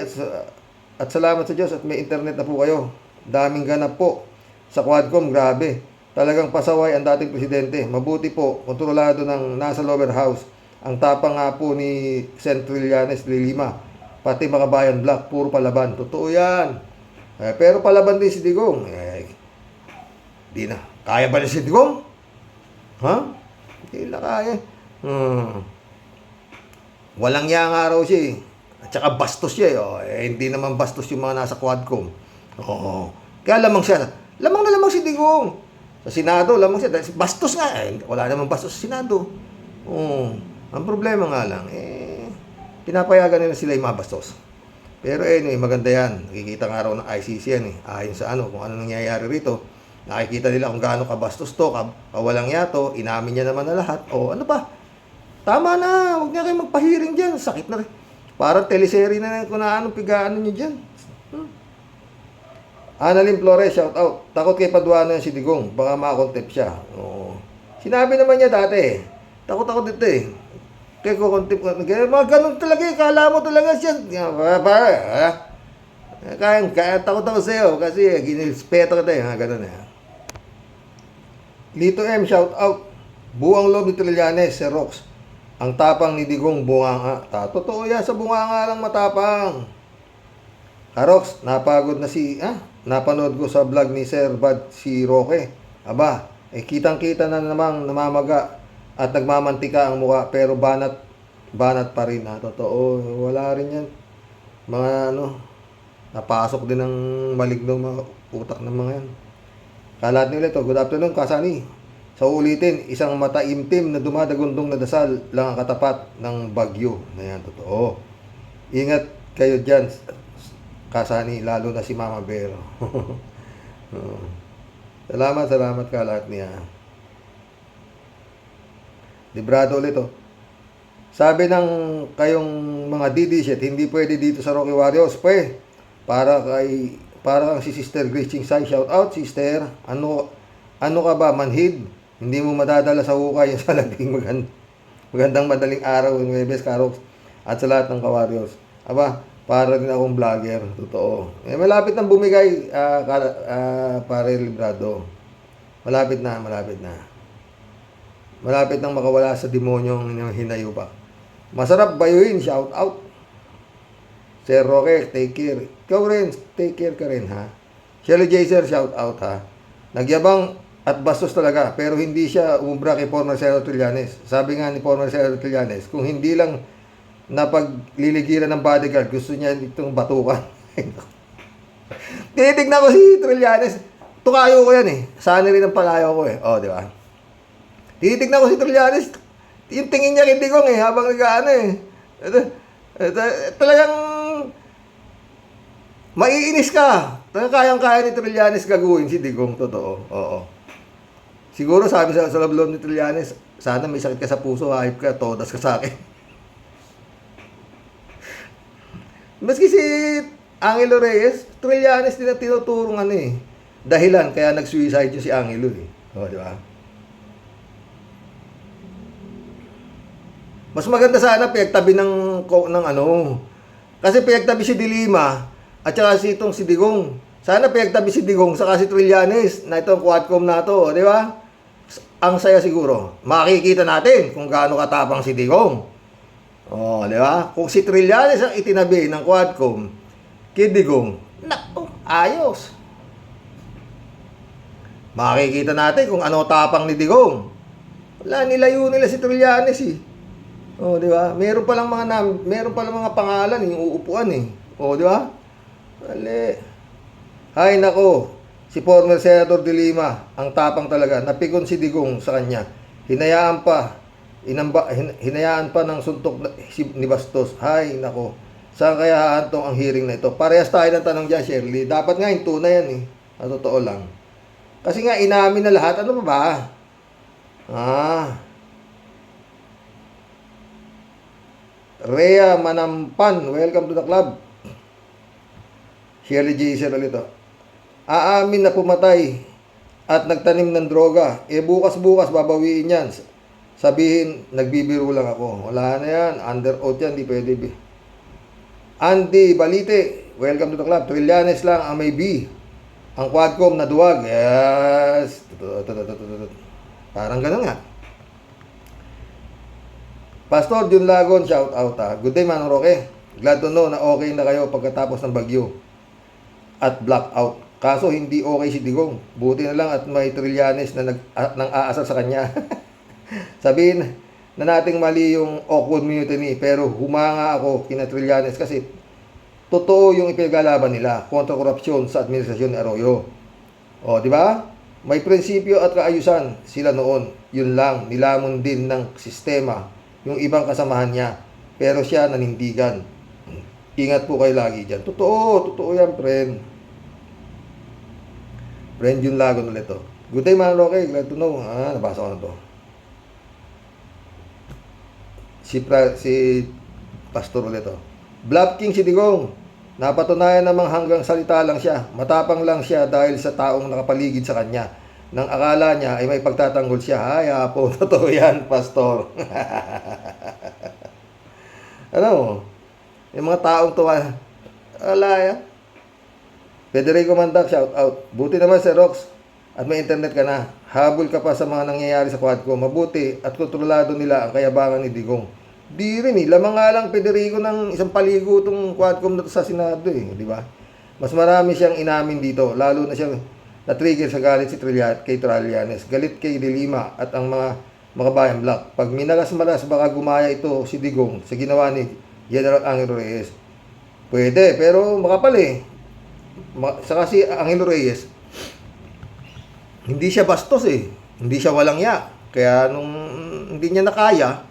At salamat sa Diyos at may internet na po kayo. Daming ganap po sa Quadcom, grabe. Talagang pasaway ang dating presidente. Mabuti po, kontrolado ng nasa lower house. Ang tapang nga po ni Sen. Trillanes de Lima. Pati mga bayan black, puro palaban. Totoo yan. Pero palaban din si Digong. Di na. Kaya ba na si Digong? Ha? Hindi na kaya. Walang yang araw siya eh. At saka bastos siya eh. Hindi naman bastos yung mga nasa Quadcom. Kaya lamang siya. Lamang na lamang si Digong. Sa Senado, lamang siya. Bastos nga. Wala namang bastos sa Senado. Ang problema nga lang, pinapayagan nila sila yung mga bastos. Pero anyway, maganda yan. Nakikita nga raw ng ICC yan eh. Ayon sa ano, kung ano nangyayari rito. Nakikita nila kung gaano kabastos to, kawalang yato, inamin niya naman na lahat. O ano pa? Tama na, huwag niya kayo magpahiring dyan. Sakit na rin. Parang teleserye na kung na anong pigaan niyo dyan. Annalyn Flores, shout out. Takot kay Paduano yan si Digong. Baka makakontep siya. Oo. Sinabi naman niya dati eh. Takot ako dito eh. Kaya kukontep ko. Mga ganun talaga eh. Kala mo talaga siya. Kaya takot ako sa'yo. Kasi ginispeto kita eh. Ganun eh. Lito M, shout out. Buang loob ni Trillanes, Sir Rox. Ang tapang ni Digong bunganga. Totoo yan, sa bunganga lang matapang. Karox, napagod na napanood ko sa vlog ni Sir Bad si Roque. Aba, kitang-kita na namang namamaga at nagmamantika ang mukha pero banat pa rin. Totoo, wala rin yan. Mga napasok din ng maligno mga utak ng mga yan. Kalat nila ito, good afternoon Kasani. Sa ulitin, isang mataimtim na dumadagundong na dasal lang ang katapat ng bagyo. Ayan, totoo. Ingat kayo dyan, Kasani, lalo na si Mama Vero. Salamat ka lahat niya. Librado ulit Sabi ng kayong mga DD shit, hindi pwede dito sa Rocky Warriors. Para kang si Sister Grace Chingsay. Shout out, Sister. Ano ka ba, manhid? Hindi mo madadala sa hukay sa labing magandang madaling araw, Nueves, Karox, at sa lahat ng ka-Warriors. Aba, para rin akong vlogger, totoo. Malapit nang bumigay, pare Librado. Malapit na. Malapit nang makawala sa demonyong hinayupak. Masarap bayuin, shout out. Sir Roque, take care. Ikaw rin, take care ka rin, ha? Shelly Jaser, shout out, ha? Nagyabang at bastos talaga, pero hindi siya umubra kay former Senator Trillanes. Sabi nga ni former Senator Trillanes, kung hindi lang napagliligiran ng bodyguard, gusto niya itong batukan. Tinitignan ko si Trillanes. Tukayo ko yan eh. Sana rin ang palayo ko eh. O, di ba? Tinitignan ko si Trillanes. Yung tingin niya kay Digong eh, habang nag-ano eh. Talagang maiinis ka. Kayang-kaya ni Trillanes gaguhin si Digong. Totoo. Oo. Siguro sabi sa loob ni Trillanes, sana may sakit ka sa puso, hype ka, todas ka sa akin. Maski si Angelo Reyes, Trillanes din ang tinuturong dahilan kaya nag-suicide yung si Angelo eh. O, di ba? Mas maganda sana pinagtabi ng kasi pinagtabi si Dilima at saka si Digong. Sana pinagtabi si Digong saka si Trillanes na itong Quadcom na to, di ba? Ang saya siguro. Makikita natin kung gaano katapang si Digong. Oh, di ba? Kung si Trillanes ang itinabi ng Quadcom kay Digong, naku, ayos. Makikita natin kung ano tapang ni Digong. Wala, nilayo nila si Trillanes eh. Oh, di ba? Meron pa lang mga pangalan yung uupuan eh. Oh, di ba? Wala. Hay nako. Si former Senator De Lima, ang tapang talaga. Napikon si Digong sa kanya. Hinayaan pa ng suntok ni Bastos. Hay nako. Saan kaya haantong ang hearing na ito? Parehas tayo ng tanong dyan, Shirley. Dapat nga yung tunay yan eh. Ang totoo lang. Kasi nga inamin na lahat. Ano ba? Rhea Manampan, welcome to the club. Shirley Jaser ulit aamin na pumatay at nagtanim ng droga. Bukas babawiin yan. Sabihin, nagbibiro lang ako. Wala na yan. Under oath yan. Di pwede. Andy Balite, welcome to the club. Trillanes lang ang may B. Ang Quadcom na duwag. Yes. Parang ganun nga. Pastor Jun Lagon, shout out Good day, Manong Roque. Glad to know na okay na kayo pagkatapos ng bagyo at blackout. Kaso hindi okay si Digong. Buti na lang at may Trillanes na nang aasar sa kanya. Sabihin na nating mali yung awkward mutiny, pero humanga ako kina Trillanes kasi totoo yung ipinaglalaban nila kontra korupsyon sa administrasyon ni Arroyo. O, di ba? May prinsipyo at kaayusan sila noon. Yun lang, nilamon din ng sistema yung ibang kasamahan niya. Pero siya nanindigan. Ingat po kayo lagi dyan. Totoo yan, friend. Friend Jun Lagon ulit to. Good day, man, Roque. Glad to know. Nabasa ko na to. Si Pastor ulit to. Bluff King si Digong. Napatunayan namang hanggang salita lang siya. Matapang lang siya dahil sa taong nakapaligid sa kanya. Nang akala niya ay may pagtatanggol siya. Ay, po, totoo yan, Pastor. Ano? Yung mga taong tuwa. Wala yan. Federico Mandak, shout out. Buti naman si Rox. At may internet ka na. Habol ka pa sa mga nangyayari sa Quadcom. Mabuti at kontrolado nila ang kayabangan ni Digong. Di rin eh. Lamang nga lang Federico ng isang paligo itong Quadcom na to sa Senado eh. Di ba? Mas marami siyang inamin dito. Lalo na siyang na-trigger sa galit kay Trillanes. Galit kay De Lima at ang mga bayan black. Pag minalas-malas baka gumaya ito si Digong sa ginawa ni General Angelo Reyes. Pwede, pero makapal eh. Saka si Angelo Reyes, hindi siya bastos eh. Hindi siya walang ya. Kaya nung hindi niya nakaya,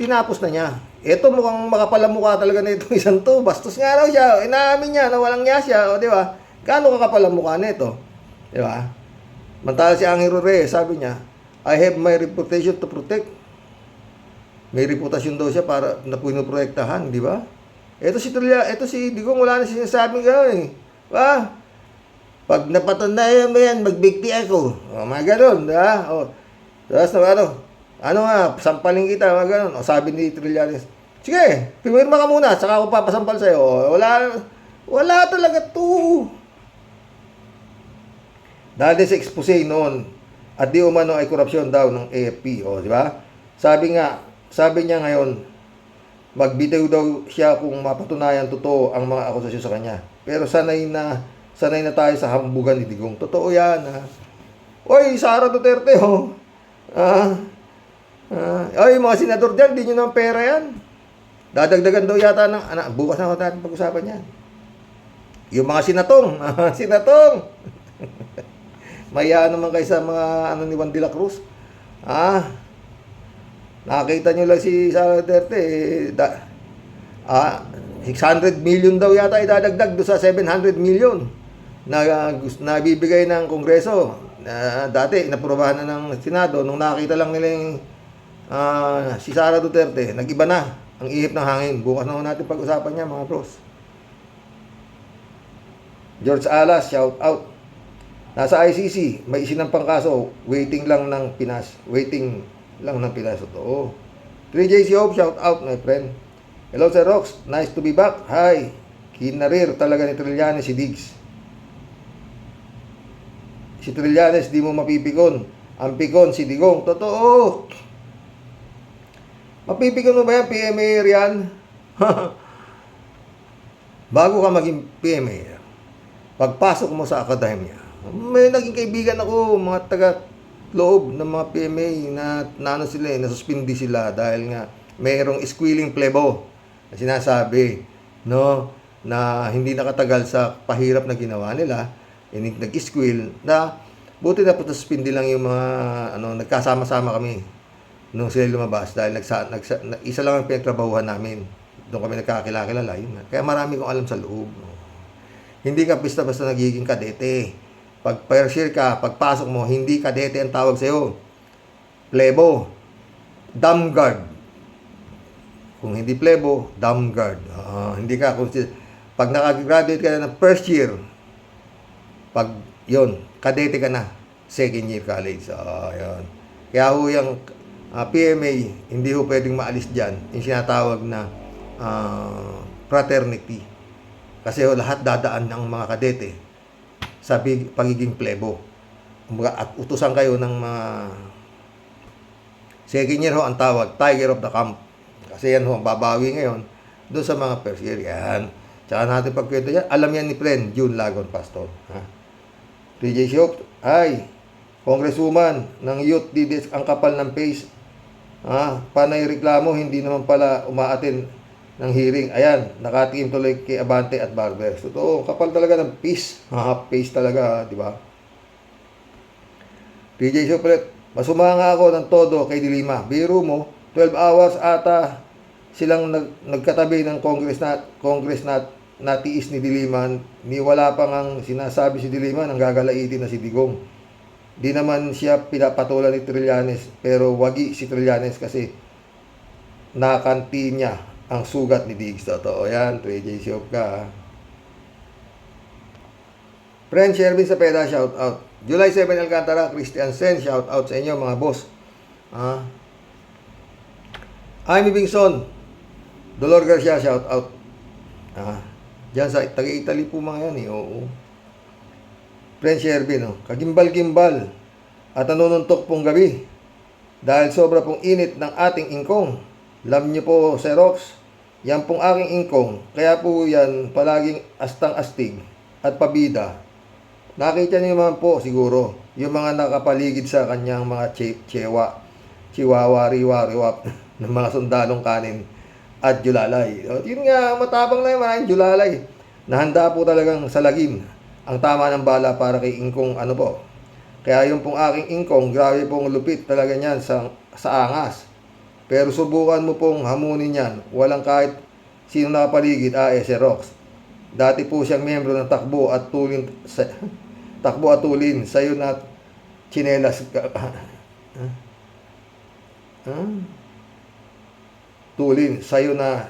tinapos na niya. Ito mukhang makapal ang mukha talaga na itong isang to. Bastos nga raw siya. Inaamin niya na walang ya siya. O, di ba? Gaano kakapal ang mukha na ito? Di ba? Mantala si Angelo Reyes, sabi niya, I have my reputation to protect. May reputasyon daw siya para na pinoprotektahan, di ba? Ito si Digong, wala na sinasabing gano'n eh. Ba? Pag napatunayan mo yan, magbigti ako. O, mga gano'n, di ba? O, tapos na ano nga, sampalin kita, mga gano'n. O, sabi ni Trillanes, sige, pimirma ka muna, saka ako papasampal sa'yo. O, wala talaga to. Dahil sa expose noon, at di umano ay korupsyon daw ng AFP. O, di ba? Sabi niya ngayon, magbitaw daw siya kung mapatunayan totoo ang mga akusasyon sa kanya. Pero sanay na tayo sa hambugan ni Digong. Totoo yan, ha? Oy, Sara Duterte, oh. Oy, mga senador dyan, di nyo ng pera yan. Dadagdagan daw yata ng, bukas na ako natin pag-usapan yan. Yung mga sinatong. Maya naman kayo sa mga ni Juan de la Cruz. Nakita nyo lang si Sara Duterte, 600 million daw yata idadagdag do sa 700 million na bibigay ng Kongreso. Dati, inaprobahan na ng Senado. Nung nakita lang nila yung si Sara Duterte, nag-iba na ang ihip ng hangin. Bukas na natin pag-usapan niya, mga bros. George Alas, shout out. Nasa ICC, may isinampang kaso, waiting lang ng Pinas. Totoo. 3JC Hope, shout out, my friend. Hello, Sir Rox. Nice to be back. Hi. Kinarir talaga ni Trillanes si Diggs. Si Trillanes, di mo mapipikon. Ang pikon, si Digong. Totoo. Mapipikon mo ba yan, PMA yan? Bago ka maging PMA, pagpasok mo sa akademya, may naging kaibigan ako, mga taga-loob ng mga PMA na nasuspindi sila dahil nga mayroong squealing plebo na sinasabi, no, na hindi nakatagal sa pahirap na ginawa nila, nag-squeal, na buti na po nasuspindi lang yung mga, nagkasama-sama kami nung sila lumabas dahil isa lang ang pinagtrabahuhan namin. Doon kami nagkakilala, yun. Kaya marami kong alam sa loob. No? Hindi ka basta-basta nagiging kadete. Pag first year ka, pagpasok mo, hindi kadete ang tawag sa'yo. Plebo. Dam guard. Kung hindi plebo, dam guard. Hindi ka, pag nakagraduate ka na ng first year, pag yun, kadete ka na, second year college. Yun. Kaya ho yung PMA, hindi ho pwedeng maalis dyan, yung sinatawag na fraternity. Kasi ho, lahat dadaan ng mga kadete sa pagiging plebo. At utusan kayo ng mga second year ho, ang tawag, Tiger of the Camp. Kasi yan ho, ang babawi ngayon doon sa mga first year. Yan. Tsaka natin pagkwento yan. Alam yan ni friend, June Lagon, Pastor. TJ Shop, hi. Congresswoman ng Youth DDS, ang kapal ng face. Panay reklamo, hindi naman pala umaatin ng hearing. Ayan, nakatikim tuloy kay Abante at Barbers. Totoo, kapal talaga ng face. Face talaga, di ba? TJ Shop ulit, masumanga ako ng todo kay Dilima. Biro mo, 12 hours ata silang nagkatabi ng Congress na natiis ni Diliman, ni wala pang ang sinasabi si Diliman ang gagalaitin na si Digong. Di naman siya pinapatulan ni Trillanes, pero wagi si Trillanes kasi nakanti niya ang sugat ni Diggs. Totoo yan, 2J Shop ka. Ha? Friend Shervin Sapeda, shout out. July 7 Alcantara, Christian Sen, shout out sa inyo mga boss. Amy Bingson, Dolor Garcia, shout out. Diyan sa taga-Italy po mga yan eh. Oo. Friend Shervin, kagimbal-gimbal at nanununtok pong gabi dahil sobra pong init ng ating ingkong. Alam niyo po, Xerox, yan pong aking ingkong. Kaya po yan palaging astang-astig at pabida. Nakita niyo naman po siguro yung mga nakapaligid sa kanyang mga chihuahua, riwa-riwap ng mga sundalong kanin at julalay. Yun nga, matapang na yung maraming julalay. Nahanda po talagang salagin ang tama ng bala para kay ingkong ano po. Kaya yung pong aking ingkong, grabe pong lupit talaga niyan sa angas. Pero subukan mo pong hamunin yan. Walang kahit sino nakapaligid, Xerox. Dati po siyang miyembro ng Takbo at Tulin Sayo na tsinelas Tulin Sayo na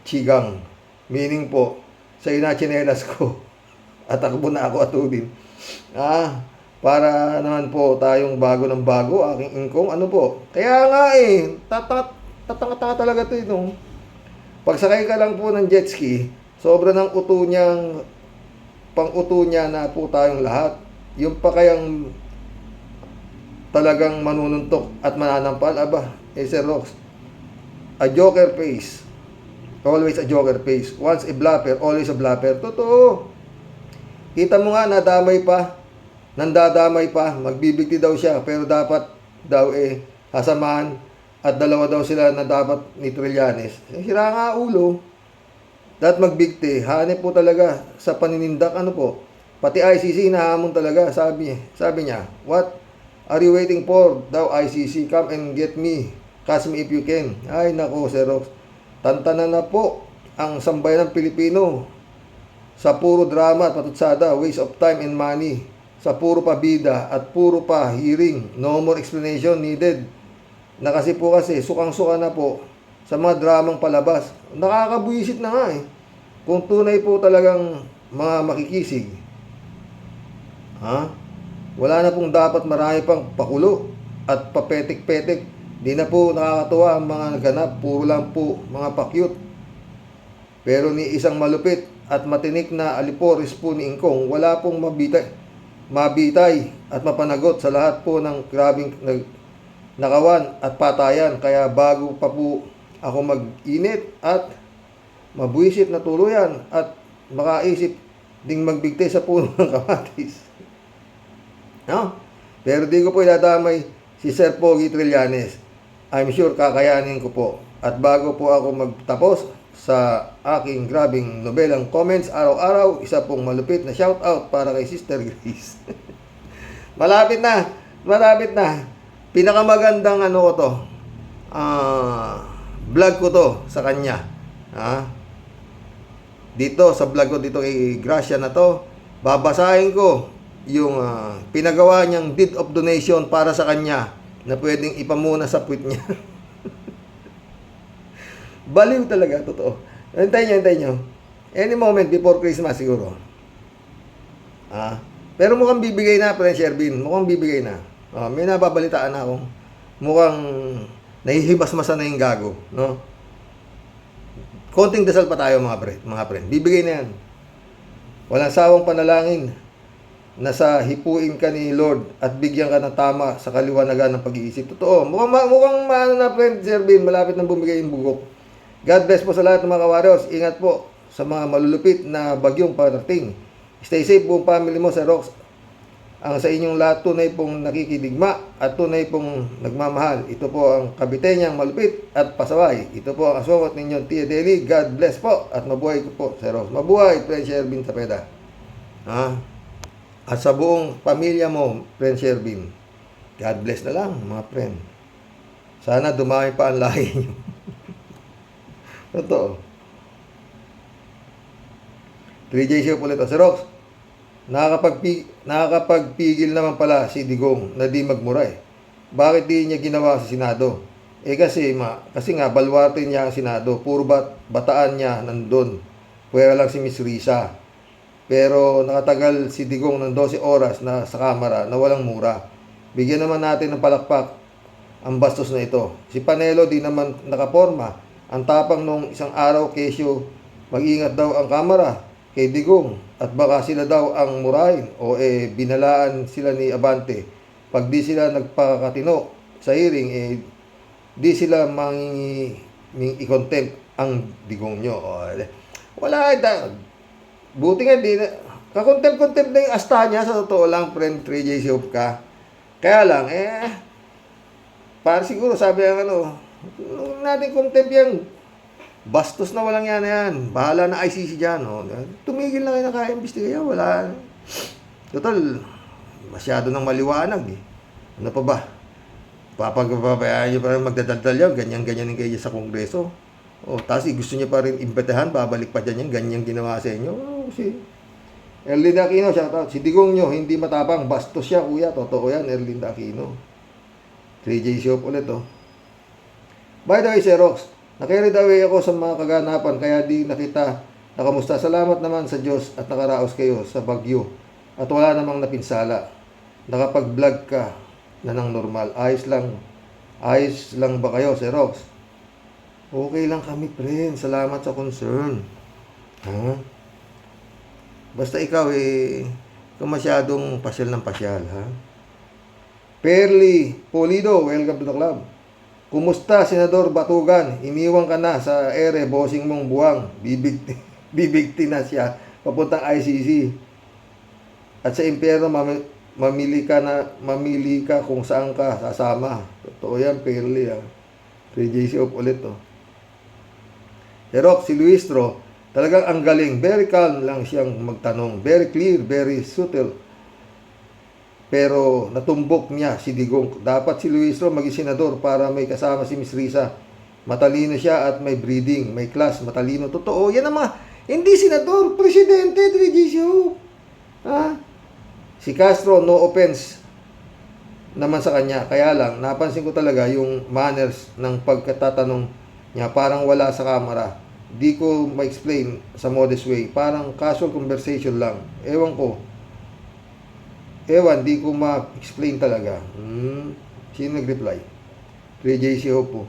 Chigang. Meaning po, sa'yo na tsinelas ko at takbo na ako at Tulin. Para naman po tayong bago ng bago, aking ingkong, ano po. Kaya nga tatanga talaga ito no? Pagsakay ka lang po ng jet ski, sobra ng pang-uto niya na po tayong lahat. Yung pa kayang talagang manununtok at mananampal, Sir Rox, a joker face. Always a joker face. Once a bluffer, always a bluffer. Totoo. Kita mo nga, nandadamay pa, magbibigti daw siya, pero dapat daw hasamahan at dalawa daw sila na dapat ni Trillanes. Sira nga ulo. Dapat magbigti. Hanip po talaga sa paninindak, ano po. Pati ICC nahamon talaga, sabi niya. What are you waiting for? Daw ICC, come and get me. Catch me if you can. Ay nako, Sir Rox. Tantanan na po ang sambayan ng Pilipino sa puro drama at patutsada, waste of time and money, sa puro pabida at puro pa hearing, no more explanation needed. Na kasi sukang-suka na po sa mga dramang palabas. Nakakabuisit na nga kung tunay po talagang mga makikisig. Wala na pong dapat marami pang pakulo at papetik-petik. Di na po nakakatuwa ang mga ganap, puro lang po mga pakyut. Pero ni isang malupit at matinik na alipores po ni Ingkong, wala pong mabitay at mapanagot sa lahat po ng grabing nakawan at patayan. Kaya bago pa po ako mag-init at mabuisit na tuluyan at makaisip ding magbigti sa puno ng kamatis. Pero di ko po idadamay si Sir Pogi Trillanes. I'm sure kakayanin ko po. At bago po ako magtapos sa aking grabing nobelang comments araw-araw, isa pong malupit na shoutout para kay Sister Grace. Malapit na. Pinakamagandang vlog ko to sa kanya. Dito sa vlog ko dito kay Gracia na to, babasahin ko yung pinagawa niyang deed of donation para sa kanya na pwedeng ipamuna sa puwit niya. Baliw talaga, totoo. Hintayin nyo. Any moment before Christmas siguro. Pero mukhang bibigay na, Friend Shervin. Mukhang bibigay na. May nababalitaan na akong mukhang nahihibas-masa na yung gago. No? Konting dasal pa tayo mga friend. Bibigay na yan. Walang sawang panalangin na sa hipuin ka ni Lord at bigyan ka ng tama sa kaliwanagan ng pag-iisip. Totoo. Mukhang na, Friend Shervin, malapit nang bumigay yung bugok. God bless po sa lahat ng mga warriors. Ingat po sa mga malulupit na bagyong parating. Stay safe buong family mo, Sir Rox. Ang sa inyong lahat tunay pong nakikidigma at tunay pong nagmamahal. Ito po ang kabitenyang malupit at pasaway. Ito po ang aswakot ninyong Tia Deli. God bless po at mabuhay ko po, Sir Rox. Mabuhay, Friend Shervin Sapeda. At sa buong pamilya mo, Friend Shervin, God bless na lang, mga friend. Sana dumami pa ang lahi nyo. Totoo. 3J show ulit. Sir Rox, nakakapagpigil naman pala si Digong na di magmura eh. Bakit di niya ginawa sa Senado? Kasi nga baluarte niya ang Senado. Puro bataan niya nandun. Pwera lang si Miss Risa. Pero nakatagal si Digong ng 12 oras na sa Kamara na walang mura. Bigyan naman natin ng palakpak ang bastos na ito. Si Panelo di naman nakaporma. Ang tapang nung isang araw kesyo mag-ingat daw ang Kamara kay Digong at baka sila daw ang murahin o binalaan sila ni Abante. Pag di sila nagpakatino sa hearing, di sila i-contempt ang Digong nyo. Wala, buti nga di na, kakontempt-contempt na yung asta niya, sa totoo lang, friend 3J Siop ka. Kaya lang, para siguro sabi ang huwag natin contempt yan. Bastos na walang yan na yan. Bahala na ICC dyan. Tumigil na kayo na kaimbestiga yan. Wala. Total, masyado nang maliwanag eh. Ano pa ba? Papagpapabayaan nyo pa rin magdadaldal yan. Ganyan-ganyan kayo sa Kongreso. Tapos gusto nyo pa rin imbitahan, babalik pa dyan yan. Ganyan ginawa sa inyo. Erlinda Aquino, shoutout. Si Digong nyo, hindi matapang. Bastos siya, kuya. Totoo yan, Erlinda Aquino. 3J Shop ulit, By the way, Sir Rox, na-carried away ako sa mga kaganapan kaya di nakita nakamusta. Salamat naman sa Diyos at nakaraos kayo sa bagyo at wala namang napinsala. Nakapag-vlog ka na ng normal. Ayos lang ba kayo, Sir Rox? Okay lang kami, friend. Salamat sa concern. Basta ikaw kung masyadong pasyal ng pasyal, Perly Polido, welcome to the club. Kumusta, Senador Batugan? Iniwan ka na sa ere, bossing mong buwang. Bibigti na siya. Papuntang ICC. At sa impyerno, mamili ka kung saan ka sasama. Totoo yan, Perly. 3JC up ulit, Herok, si Luistro, talagang ang galing. Very calm lang siyang magtanong. Very clear, very subtle. Pero natumbok niya si Digong. Dapat si Luistro maging senador para may kasama si Miss Risa. Matalino siya at may breeding, may class, matalino. Totoo, yan ang hindi senador, presidente, 3GC. Si Castro, no offense naman sa kanya. Kaya lang, napansin ko talaga yung manners ng pagkatatanong niya. Parang wala sa camera. Di ko ma-explain sa modest way. Parang casual conversation lang. Di ko ma-explain talaga. Sino nag-reply? 3JC Hopo.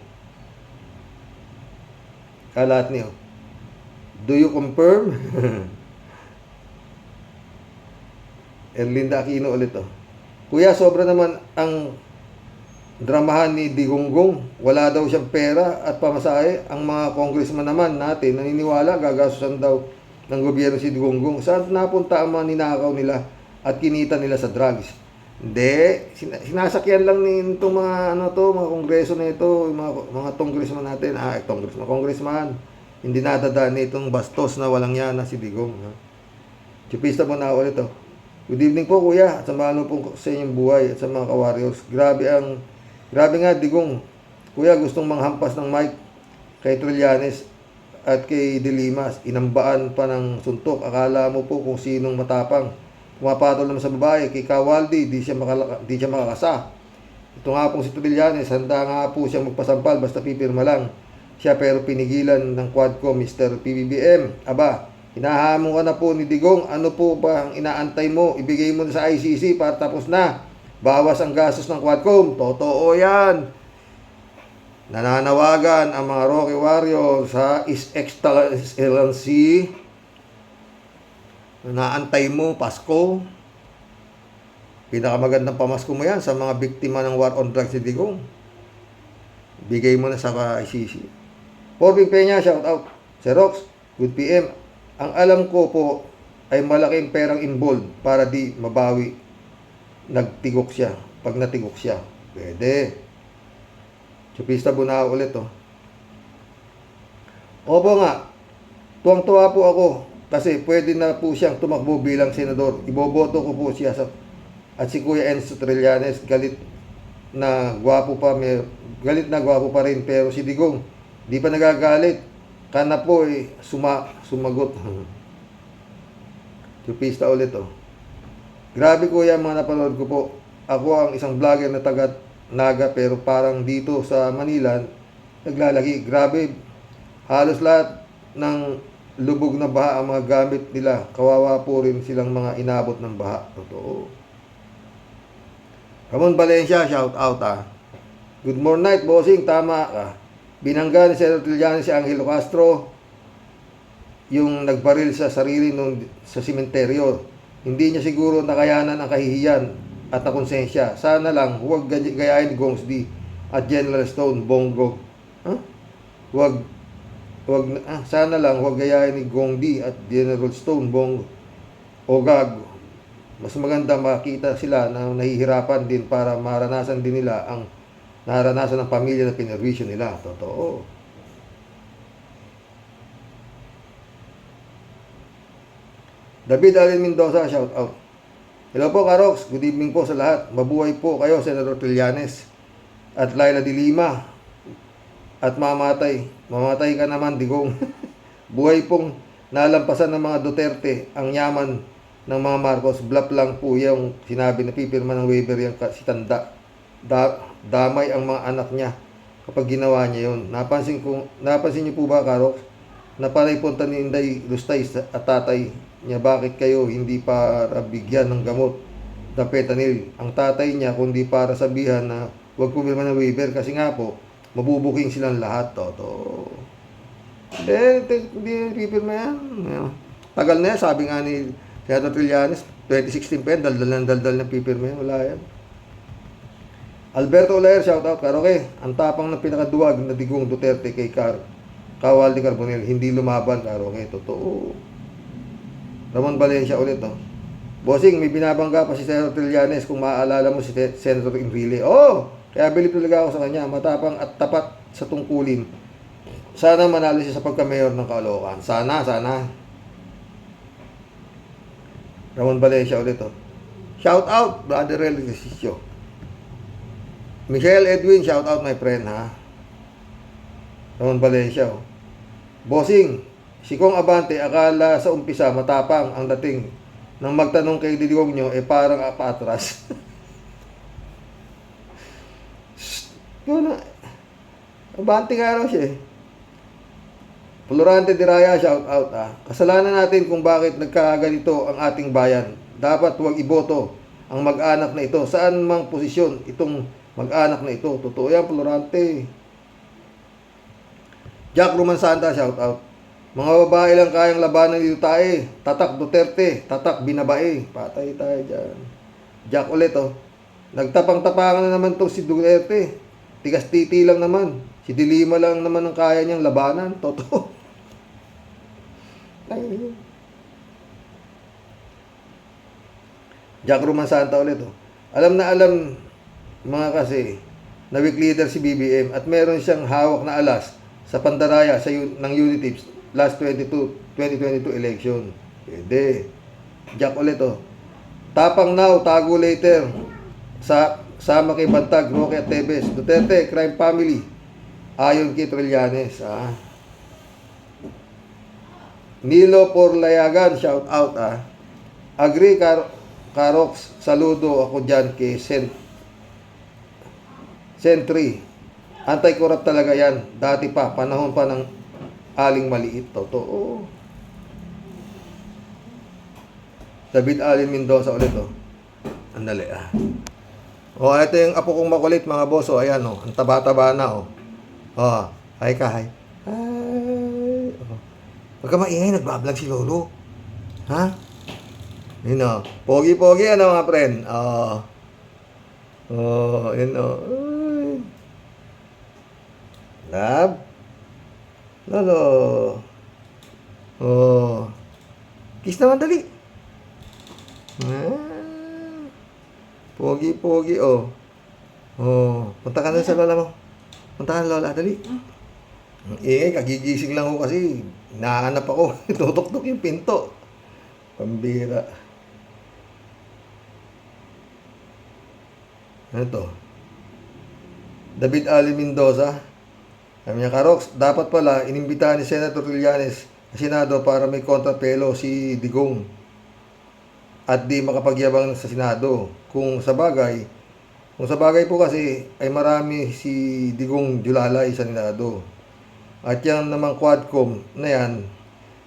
Kalat niyo. Do you confirm? Erlinda Aquino ulit, Kuya, sobra naman ang dramahan ni Digonggong. Wala daw siyang pera at pamasahe. Ang mga congressman naman natin naniniwala gagastusan daw ng gobyerno si Digonggong. Saan napunta ang mga ninakaw nila at kinita nila sa drugs? Hindi, sinasakyan lang nitong mga mga kongreso na ito, mga congressman natin. Congressman, hindi nadadaan itong bastos na walang yan na si Digong. Chupista mo na ulit, Good evening po, kuya, at samahan po sa inyong buhay at sa mga ka-warriors. Grabe nga, Digong. Kuya, gustong manghampas ng mic kay Trillanes at kay De Limas. Inambaan pa ng suntok. Akala mo po kung sinong matapang. Pumapatol naman sa babae. Kay Kawaldi, di siya makakasa. Ito nga pong si Trillanes, handa nga po siyang magpasampal basta pipirma lang siya, pero pinigilan ng Quadcom, Mr. PBBM. Aba, hinahamon ka na po ni Digong. Ano po ba ang inaantay mo? Ibigay mo na sa ICC para tapos na. Bawas ang gastos ng Quadcom. Totoo yan. Nananawagan ang mga Rocky Warriors sa His Excellency. Naantay mo, Pasko. Pinakamagandang pamasko mo yan sa mga biktima ng war on drugs ni Digong. Bigay mo na sa ICC. Porbing Peña, shout out. Sir Rox, good PM. Ang alam ko po ay malaking perang involved para di mabawi. Nagtigok siya. Pag natigok siya, pwede. Chupista Buna ulit, Opo nga, tuwang-tuwa po ako kasi pwede na po siyang tumakbo bilang senador. Iboboto ko po siya at si Kuya Enzo Trillanes, galit na gwapo pa rin, pero si Digong di pa nagagalit. Kana po sumagot. Tupista ulit oh. Grabe kuya, mga napanood ko po. Ako ang isang vlogger na taga Naga pero parang dito sa Manila naglalagi. Grabe. Halos lahat ng lubog na baha ang mga gamit nila. Kawawa po rin silang mga inabot ng baha. Totoo. Ramon Valencia, shout out ah. Good morning night, bossing. Tama ka. Binangga ni Senator Trillanes si Angelo Castro yung nagbaril sa sarili sa simenteryo. Hindi niya siguro nakayanan ang kahihiyan at nakonsensya. Sana lang huwag gayahin ni Gongs D at General Stone Bongo. Huh? Sana lang huwag gayahin ni Gong D at General Stone Bongo o Gago. Mas maganda makita sila na nahihirapan din para maranasan din nila ang naranasan ng pamilya na pinerwisyo nila. Totoo. David Allen Mendoza, shout out. Hello po, Karox. Good evening po sa lahat. Mabuhay po kayo, Senator Trillanes at Laila de Lima. At mamatay. Mamatay ka naman, Digong. Buhay pong nalampasan ng mga Duterte ang yaman ng mga Marcos. Bluff lang po yung sinabi na pipirma ng waiver yung si Tanda. Damay ang mga anak niya kapag ginawa niya yun. Napansin niyo po ba, Karox, na panay punta ni Inday Lustay at tatay niya, bakit kayo hindi para bigyan ng gamot na fentanyl ang tatay niya, kundi para sabihan na huwag pumirma ng waiver kasi nga po mabubuking silang lahat. Toto. Hindi pipirma yan. Tagal na yan, sabi nga ni Senator Trillanes 2016 pa yan, daldal ng pipirma yan, wala yan. Alberto Olayer, shout out. Karoke, ang tapang ng pinakaduwag na Digong Duterte kay Kawal ni Carbonell, hindi lumaban. Karoke, totoo. Ramon Valencia ulit, oh. Bossing, may binabangga pa si Senator Trillanes kung maaalala mo si Senator Enrile. Oh, kaya bilib talaga ako sa kanya. Matapang at tapat sa tungkulin. Sana manalo siya sa pagka-mayor ng Caloocan. Sana. Ramon Valencia ulit, oh. Shout out, Brother Rel Resisio. Michelle Edwin, shout out my friend, ha. Ramon Valencia, oh. Bossing, si Kong Abante, akala sa umpisa matapang ang dating nang magtanong kay Digong nyo, parang patras. Yun na. Abante nga raw siya. Florante de Raya, shout out ah. Kasalanan natin kung bakit nagkaganito ang ating bayan. Dapat huwag iboto ang mag-anak na ito. Saan mang posisyon itong mag-anak na ito. Totoo yan, Florante. Jack Romansanta, shout out. Mga babae lang kayang labanan dito tayo. Tatak Duterte, tatak Binabae. Patay tayo dyan. Jack ulit, oh. Nagtapang-tapangan na naman tong si Duterte. Tigas-titi lang naman. Si Dilima lang naman ang kaya niyang labanan. Totoo. Jack Romansanta ulit, oh. Alam na alam, mga kasi, na weak leader si BBM at meron siyang hawak na alas sa pandaraya ng Unitips last 2022 election. Pwede. Jack ulit, oh. Tapang now, tago later. Sama kay Bantag, Roque at Tebes. Duterte, crime family. Ayon kay Trillanes, ah. Nilo Porlayagan, shout out, ah. Agree, Karox, saludo ako dyan kay Sentry. Anti-corrupt talaga yan. Dati pa, panahon pa ng Aling Maliit. Totoo. David Allen Mendoza ulit, oh. Andali, ah. Oh, ito yung apo kong makulit, mga boss, oh. Ayan, oh. Ang taba-taba na, oh. Oh, hi ka, hi. Hi. Oh. Huwag ka maingay, nagbablog si Lolo. Ha? Yun, oh. Pogi-pogi, ano, mga friend? Oh. Oh, yun, oh. Love. Lolo. Oh. Kiss naman dali. Ah. Pogi-pogi, oh. Oh. Punta ka na sa lola mo. Punta ka na lola, dali. Kagigising lang ako kasi nahanap ako. Tutok-tok yung pinto. Pambira. Ano to? David Ali Mendoza. Sabi niya, Karox, dapat pala inimbitahan ni Senator Trillanes sa Senado para may kontrapelo si Digong at di makapagyabang sa Senado. Kung sa bagay po kasi ay marami si Digong Julalay sa Senado. At yan naman Quadcom na yan,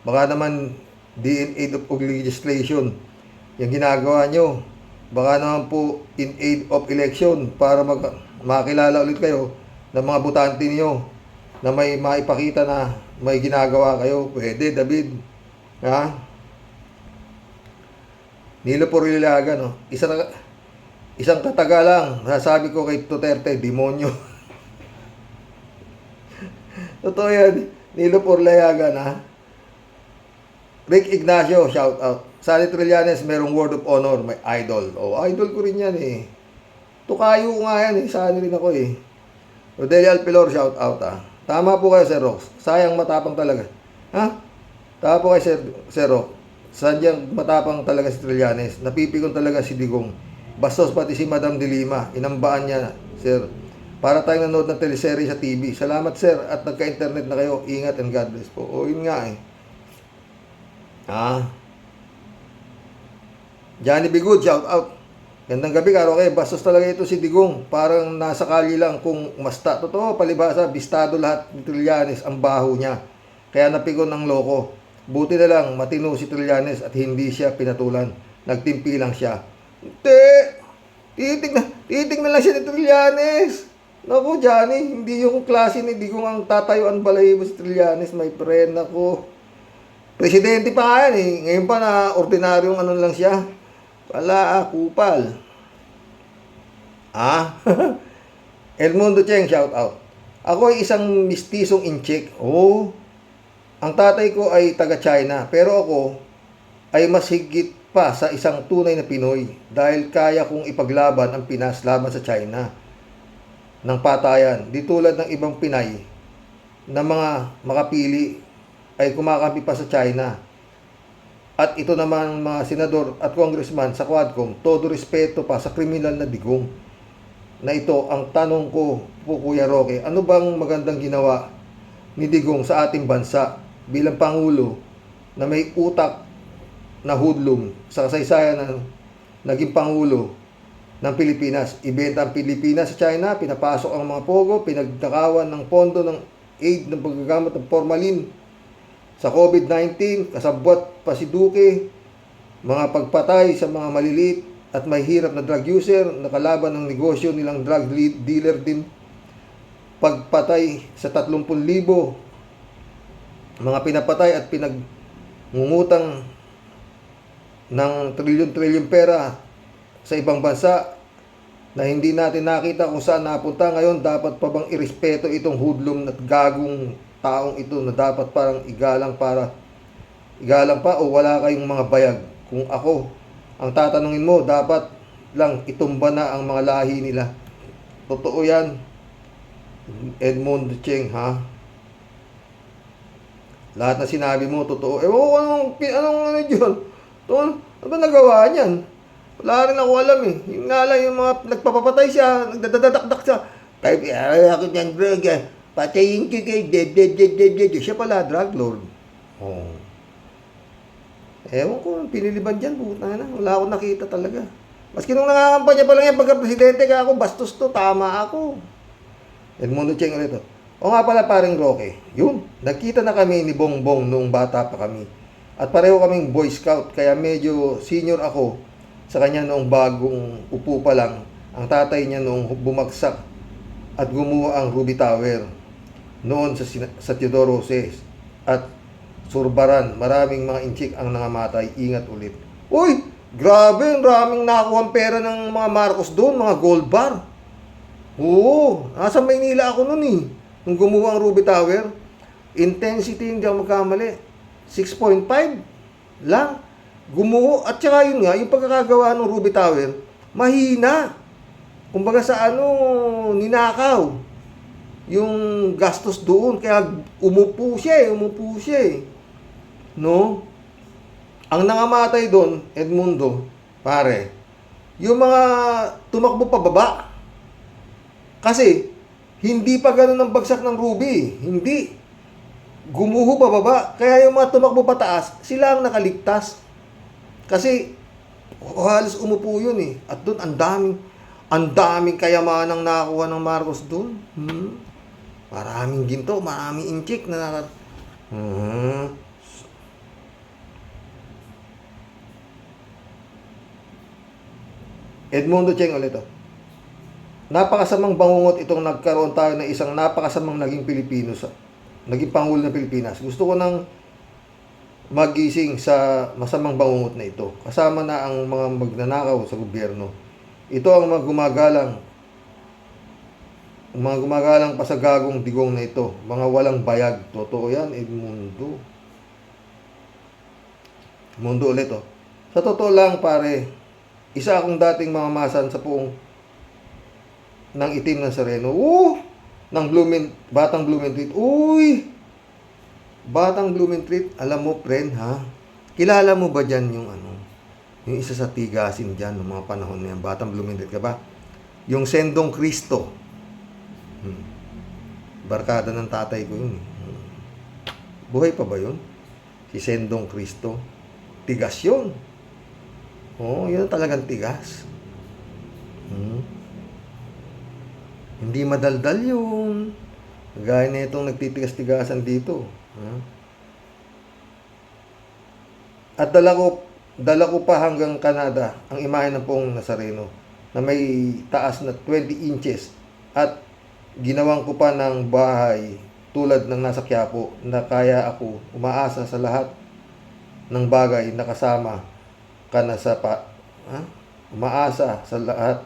baka naman di in aid of legislation yung ginagawa nyo. Baka naman po in aid of election para makilala ulit kayo ng mga butante niyo na may maipakita na may ginagawa kayo. Pwede, David. Ha? Nilo Porlilaga, no? Isang kataga lang, sasabi ko kay Duterte, demonyo. Totoo yan. Nilo Porlilaga, na. Rick Ignacio, shout out. Sally Trillanes, merong word of honor, may idol. Oh, idol ko rin yan eh. Tukayo ko nga yan eh, saan rin ako eh. Rodelio Alpilor, shout out ah. Tama po kayo, Sir Rox. Sayang matapang talaga. Ha? Tama po kayo, Sir Rox. Sadyang matapang talaga si Trillanes. Napipikon talaga si Digong. Bastos pati si Madam De Lima. Inambaan niya, Sir. Para tayong nanood ng teleserye sa TV. Salamat, Sir. At nagka-internet na kayo. Ingat and God bless po. O, yun nga eh. Johnny Bigood, shout out. Gandang gabi, Karoke. Bastos talaga ito si Digong. Parang nasa kalye lang kung masta. Totoo, palibasa, bistado lahat ni Trillanes ang baho niya. Kaya napikon ng loko. Buti na lang, matino si Trillanes at hindi siya pinatulan. Nagtimpi lang siya. Hindi! Titignan lang siya ni Trillanes. Naku, Johnny, hindi yung klase ni Digong ang tatayuan balahibo si Trillanes, my friend. Naku. Presidente pa nga yan eh. Ngayon pa na ordinaryong ano lang siya. Wala, kupal. Elmundo Cheng, shout out. Ako ay isang mistisong inchik. Oh, ang tatay ko ay taga China, pero ako ay mas higit pa sa isang tunay na Pinoy dahil kaya kong ipaglaban ang Pinas laban sa China ng patayan. Di tulad ng ibang Pinay na mga makapili ay kumakampi pa sa China. At ito naman mga senador at congressman sa Quadcom, todo respeto pa sa kriminal na Digong. Na ito ang tanong ko po, Kuya Roque, ano bang magandang ginawa ni Digong sa ating bansa bilang Pangulo na may utak na hoodlum sa kasaysayan ng naging Pangulo ng Pilipinas? Ibenta ang Pilipinas sa China, pinapasok ang mga pogo, pinagdakawan ng pondo ng aid ng paggagamit ng formalin sa COVID-19, kasabwat pa si Duque, mga pagpatay sa mga maliliit at may hirap na drug user, nakalaban ng negosyo nilang drug dealer din, pagpatay sa 30,000 mga pinapatay at pinagngungutang ng trilyon-trilyon pera sa ibang bansa na hindi natin nakita kung saan napunta. Ngayon, dapat pa bang irespeto itong hoodlum at gagong taong ito na dapat parang igalang pa o wala kayong mga bayag? Kung ako ang tatanungin mo, dapat lang itumba na ang mga lahi nila. Totoo yan, Edmond Cheng, ha? Lahat na sinabi mo, totoo. Anong ano dyan? Ano ba nagawa niyan? Wala rin ako alam eh. Yung nga lang, yung mga nagpapapatay siya, nagdadadakdak siya. Kaya ako niyan, bro, patayin ko kay dead. Siya pala, drug lord. Oh. Ewan ko, piniliban dyan, puta na. Wala akong nakita talaga. Maski nung nangangampanya pa lang yan, pagka-presidente ka ako, bastos to, tama ako. Edmundo Cheng ulit. O nga pala, paring Roque, yun, nagkita na kami ni Bongbong noong bata pa kami. At pareho kaming Boy Scout, kaya medyo senior ako sa kanya noong bagong upo pa lang. Ang tatay niya noong bumagsak at gumawa ang Ruby Tower noon sa Teodoro Roses at Surbaran. Maraming mga inchik ang nangamatay. Ingat ulit. Uy! Grabe! Maraming nakakuha pera ng mga Marcos doon. Mga gold bar. Oo! Nasa Maynila ako noon eh. Nung gumawa ang Ruby Tower. Intensity, hindi ako magkamali. 6.5 lang. Gumuho. At saka yun nga, yung pagkakagawa ng Ruby Tower, mahina. Kumbaga sa ninakaw yung gastos doon, kaya umupo siya eh. No? Ang nangamatay doon, Edmundo, pare, yung mga tumakbo pababa. Kasi Hindi pa ganun ang bagsak ng Ruby. Hindi. Gumuho pa baba. Kaya yung mga tumakbo pataas, sila ang nakaligtas. Kasi halos umupo yun eh. At doon ang daming kayamanang nakakuha ng Marcos doon. Maraming ginto, maraming inchik na Edmundo Cheng ulit. Napakasamang bangungot itong nagkaroon tayo ng isang napakasamang naging Pilipino naging Pangulo ng Pilipinas. Gusto ko nang magising sa masamang bangungot na ito. Kasama na ang mga magnanakaw sa gobyerno. Ito ang mga gumagalang pa sa gagong digong na ito. Mga walang bayag. Totoo yan, Edmundo. Mundo ulit, oh. Sa totoo lang, pare, isa akong dating mamamasan sa puong ng itim ng sereno. Ng batang Blumentritt. Uy! Batang Blumentritt, alam mo, friend, ha? Kilala mo ba dyan yung yung isa sa tigasin dyan, ng mga panahon na yan? Batang Blumentritt ka ba? Yung Sendong Cristo. Barkada ng tatay ko yun. Buhay pa ba yun? Si Sendong Cristo. Tigas yun. Yun talagang tigas. Hindi madaldal yun. Gaya na itong nagtitigas-tigasan dito. At dala ko pa hanggang Canada ang imahe ng Poong Nazareno na may taas na 20 inches at ginawang ko pa ng bahay tulad ng nasa Quiapo na kaya ako umaasa sa lahat ng bagay na kasama ka na umaasa sa lahat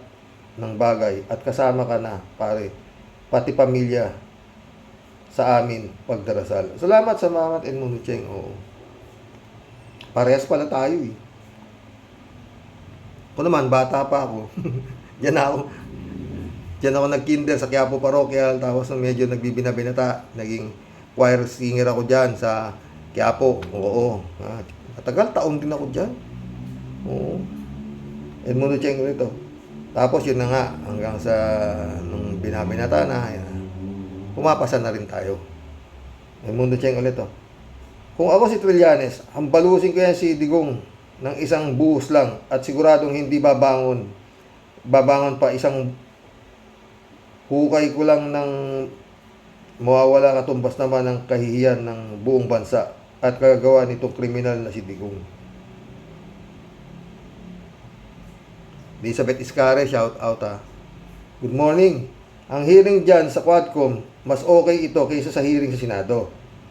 ng bagay at kasama ka na, pare, pati pamilya sa amin pagdarasal. Salamat sa Mamat Edmundo Cheng. Oo. Parehas pala tayo eh. Ako naman, bata pa ako. Diyan ako nag-kinder sa Quiapo Parochial, tapos medyo nagbibinabinata, naging choir singer ako dyan sa Quiapo. Oo. Matagal, taon din ako dyan. Oo. Edmundo Cheng ulit. Tapos yun na nga, hanggang sa nung binabinata na, pumapasa na rin tayo. Edmundo Cheng ulit. Kung ako si Trillanes, hambalusin ko yan si Digong ng isang buhos lang at siguradong hindi babangon pa isang hukay ko lang ng mawawala katumbas naman ng kahihiyan ng buong bansa at kagagawa nitong kriminal na si Digong. Elizabeth Iscare, shout out ha. Good morning. Ang hearing dyan sa Quadcom, mas okay ito kaysa sa hearing sa Senado.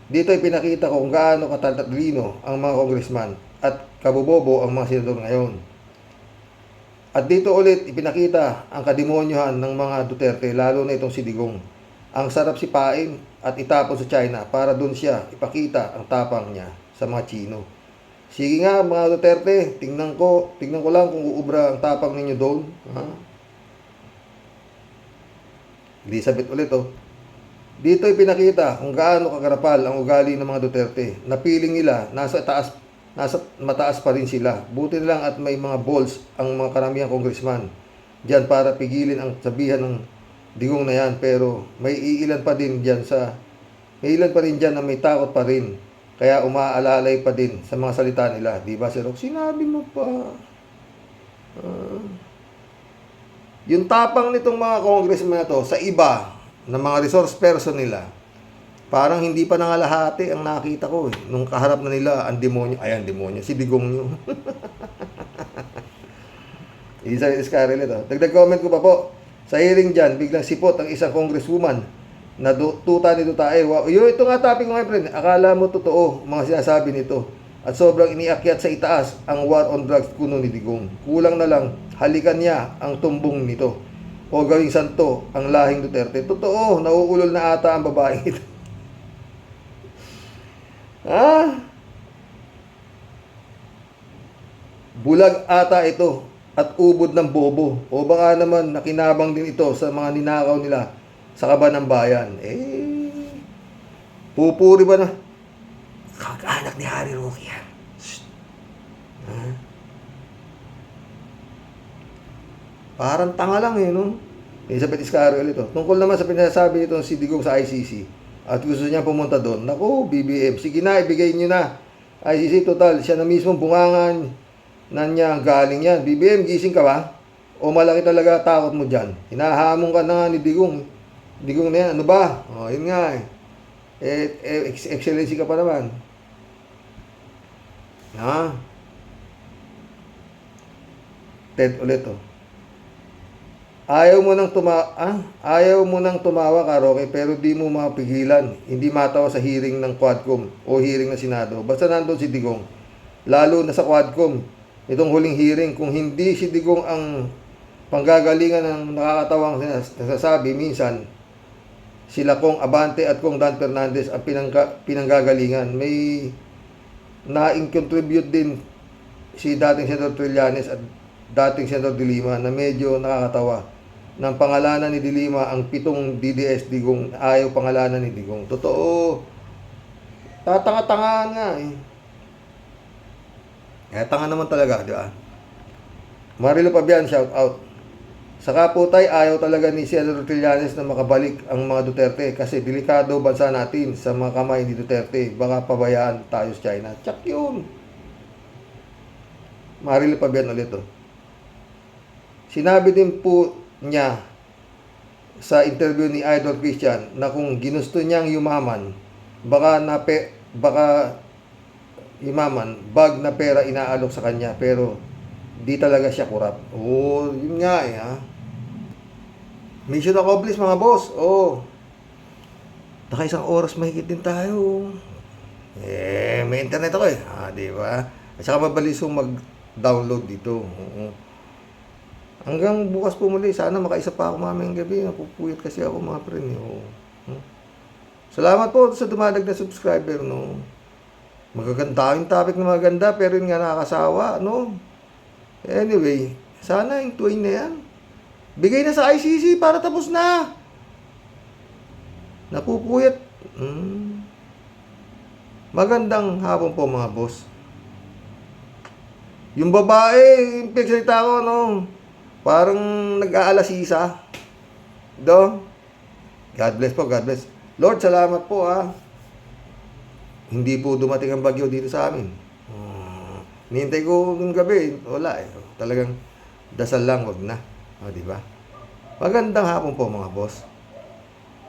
Dito ay pinakita ko kung gaano katatalino ang mga congressman at kabobobo ang mga senador ngayon. At dito ulit ipinakita ang kademonyohan ng mga Duterte, lalo na itong si Digong. Ang sarap sipain at itapon sa China para doon siya ipakita ang tapang niya sa mga Chino. Sige nga mga Duterte, tingnan ko lang kung uubra ang tapang ninyo doon. Elizabeth ulit Dito ay pinakita kung gaano kakarapal ang ugali ng mga Duterte. Napiling nila, nasa mataas pa rin sila. Buti lang at may mga balls ang mga karamihang congressman diyan para pigilin ang sabihan ng Digong na yan. Pero may ilan pa rin diyan na may takot pa rin. Kaya umaalalay pa din sa mga salita nila. Di ba, Sir Rock? Sinabi mo pa. Yung tapang nitong mga congressman na to sa iba, na mga resource person nila, parang hindi pa nangalahati ang nakita ko eh. Nung kaharap na nila, ang demonyo. Ayan, demonyo. Si Digong nyo. Isa Iscarel ito. Dagdag comment ko pa po. Sa hearing dyan, biglang sipot ang isang congresswoman na tuta nito tayo. Ito nga topic ko ngayon, friend. Akala mo totoo mga sinasabi nito. At sobrang iniakyat sa itaas ang war on drugs kuno ni Digong. Kulang na lang, halikan niya ang tumbong nito. O gawing santo ang lahing Duterte. Totoo, nauulol na ata ang babaeng ito. Bulag ata ito at ubod ng bobo. O baka naman nakinabang din ito sa mga ninakaw nila sa kaban ng bayan. Pupuri ba na? Kag-anak ni Harry Roque yan. Parang tanga lang no? Elizabeth Iscaro ulit. Tungkol naman sa pinasabi nitong si Digong sa ICC at gusto niya pumunta doon. Naku, BBM, sige na, ibigay niyo na. ICC, total, siya na mismo bungangan na niya galing yan. BBM, gising ka ba? O malaki talaga takot mo dyan? Hinahamon ka na nga ni Digong. Digong na yan, ano ba? O, yun nga eh. Excellency ka pa naman. Ha? Ted ulit Ayaw mo nang tumawa ka, Roque, pero di mo mapigilan. Hindi matawa sa hearing ng Quadcom o hearing ng Senado. Basta nandun si Digong. Lalo na sa Quadcom. Itong huling hearing, kung hindi si Digong ang panggagalingan ng nakakatawang nasasabi, minsan, sila Kong Abante at Kong Dan Fernandez ang pinanggagalingan. May na-contribute din si dating Senator Trillanes at dating Senator De Lima na medyo nakakatawa. Ng pangalanan ni De Lima ang 7 DDS Digong, ayaw pangalanan ni Digong. Totoo. Tatanga-tangaan nga eh. Tanga naman talaga, di ba? Marilo Pabian, shout out. Sa Kaputay, ayaw talaga ni Senator Trillanes na makabalik ang mga Duterte kasi delikado bansa natin sa mga kamay ni Duterte. Baka pabayaan tayo sa China. Tsak yun. Marilo Pabian ulit Sinabi din po niya sa interview ni Idol Christian na kung ginusto niyang yumaman, baka yumaman, bag na pera inaalok sa kanya, pero di talaga siya kurap. Oo, yun nga eh ha. Mission accomplished mga boss. Oo. Naka 1 oras mahigit din tayo. May internet ako eh. Di ba? At saka mabilis mag-download dito. Oo. Hanggang bukas po muli. Sana makaisa pa ako mamayang gabi. Napupuyat kasi ako mga friend. Salamat po sa dumadag na subscriber. No? Magaganda yung topic na maganda. Pero yun nga nakakasawa. No? Anyway. Sana yung tuwing na yan. Bigay na sa ICC para tapos na. Napupuyat. Magandang hapon po mga boss. Yung babae, yung pinagsalita ko, no? Parang nag-aalasisa. God bless po, God bless. Lord, salamat po Hindi po dumating ang bagyo dito sa amin. Nihintay ko ng gabi, wala eh. Talagang dasal lang, wag na. Di ba? Magandang hapon po mga boss.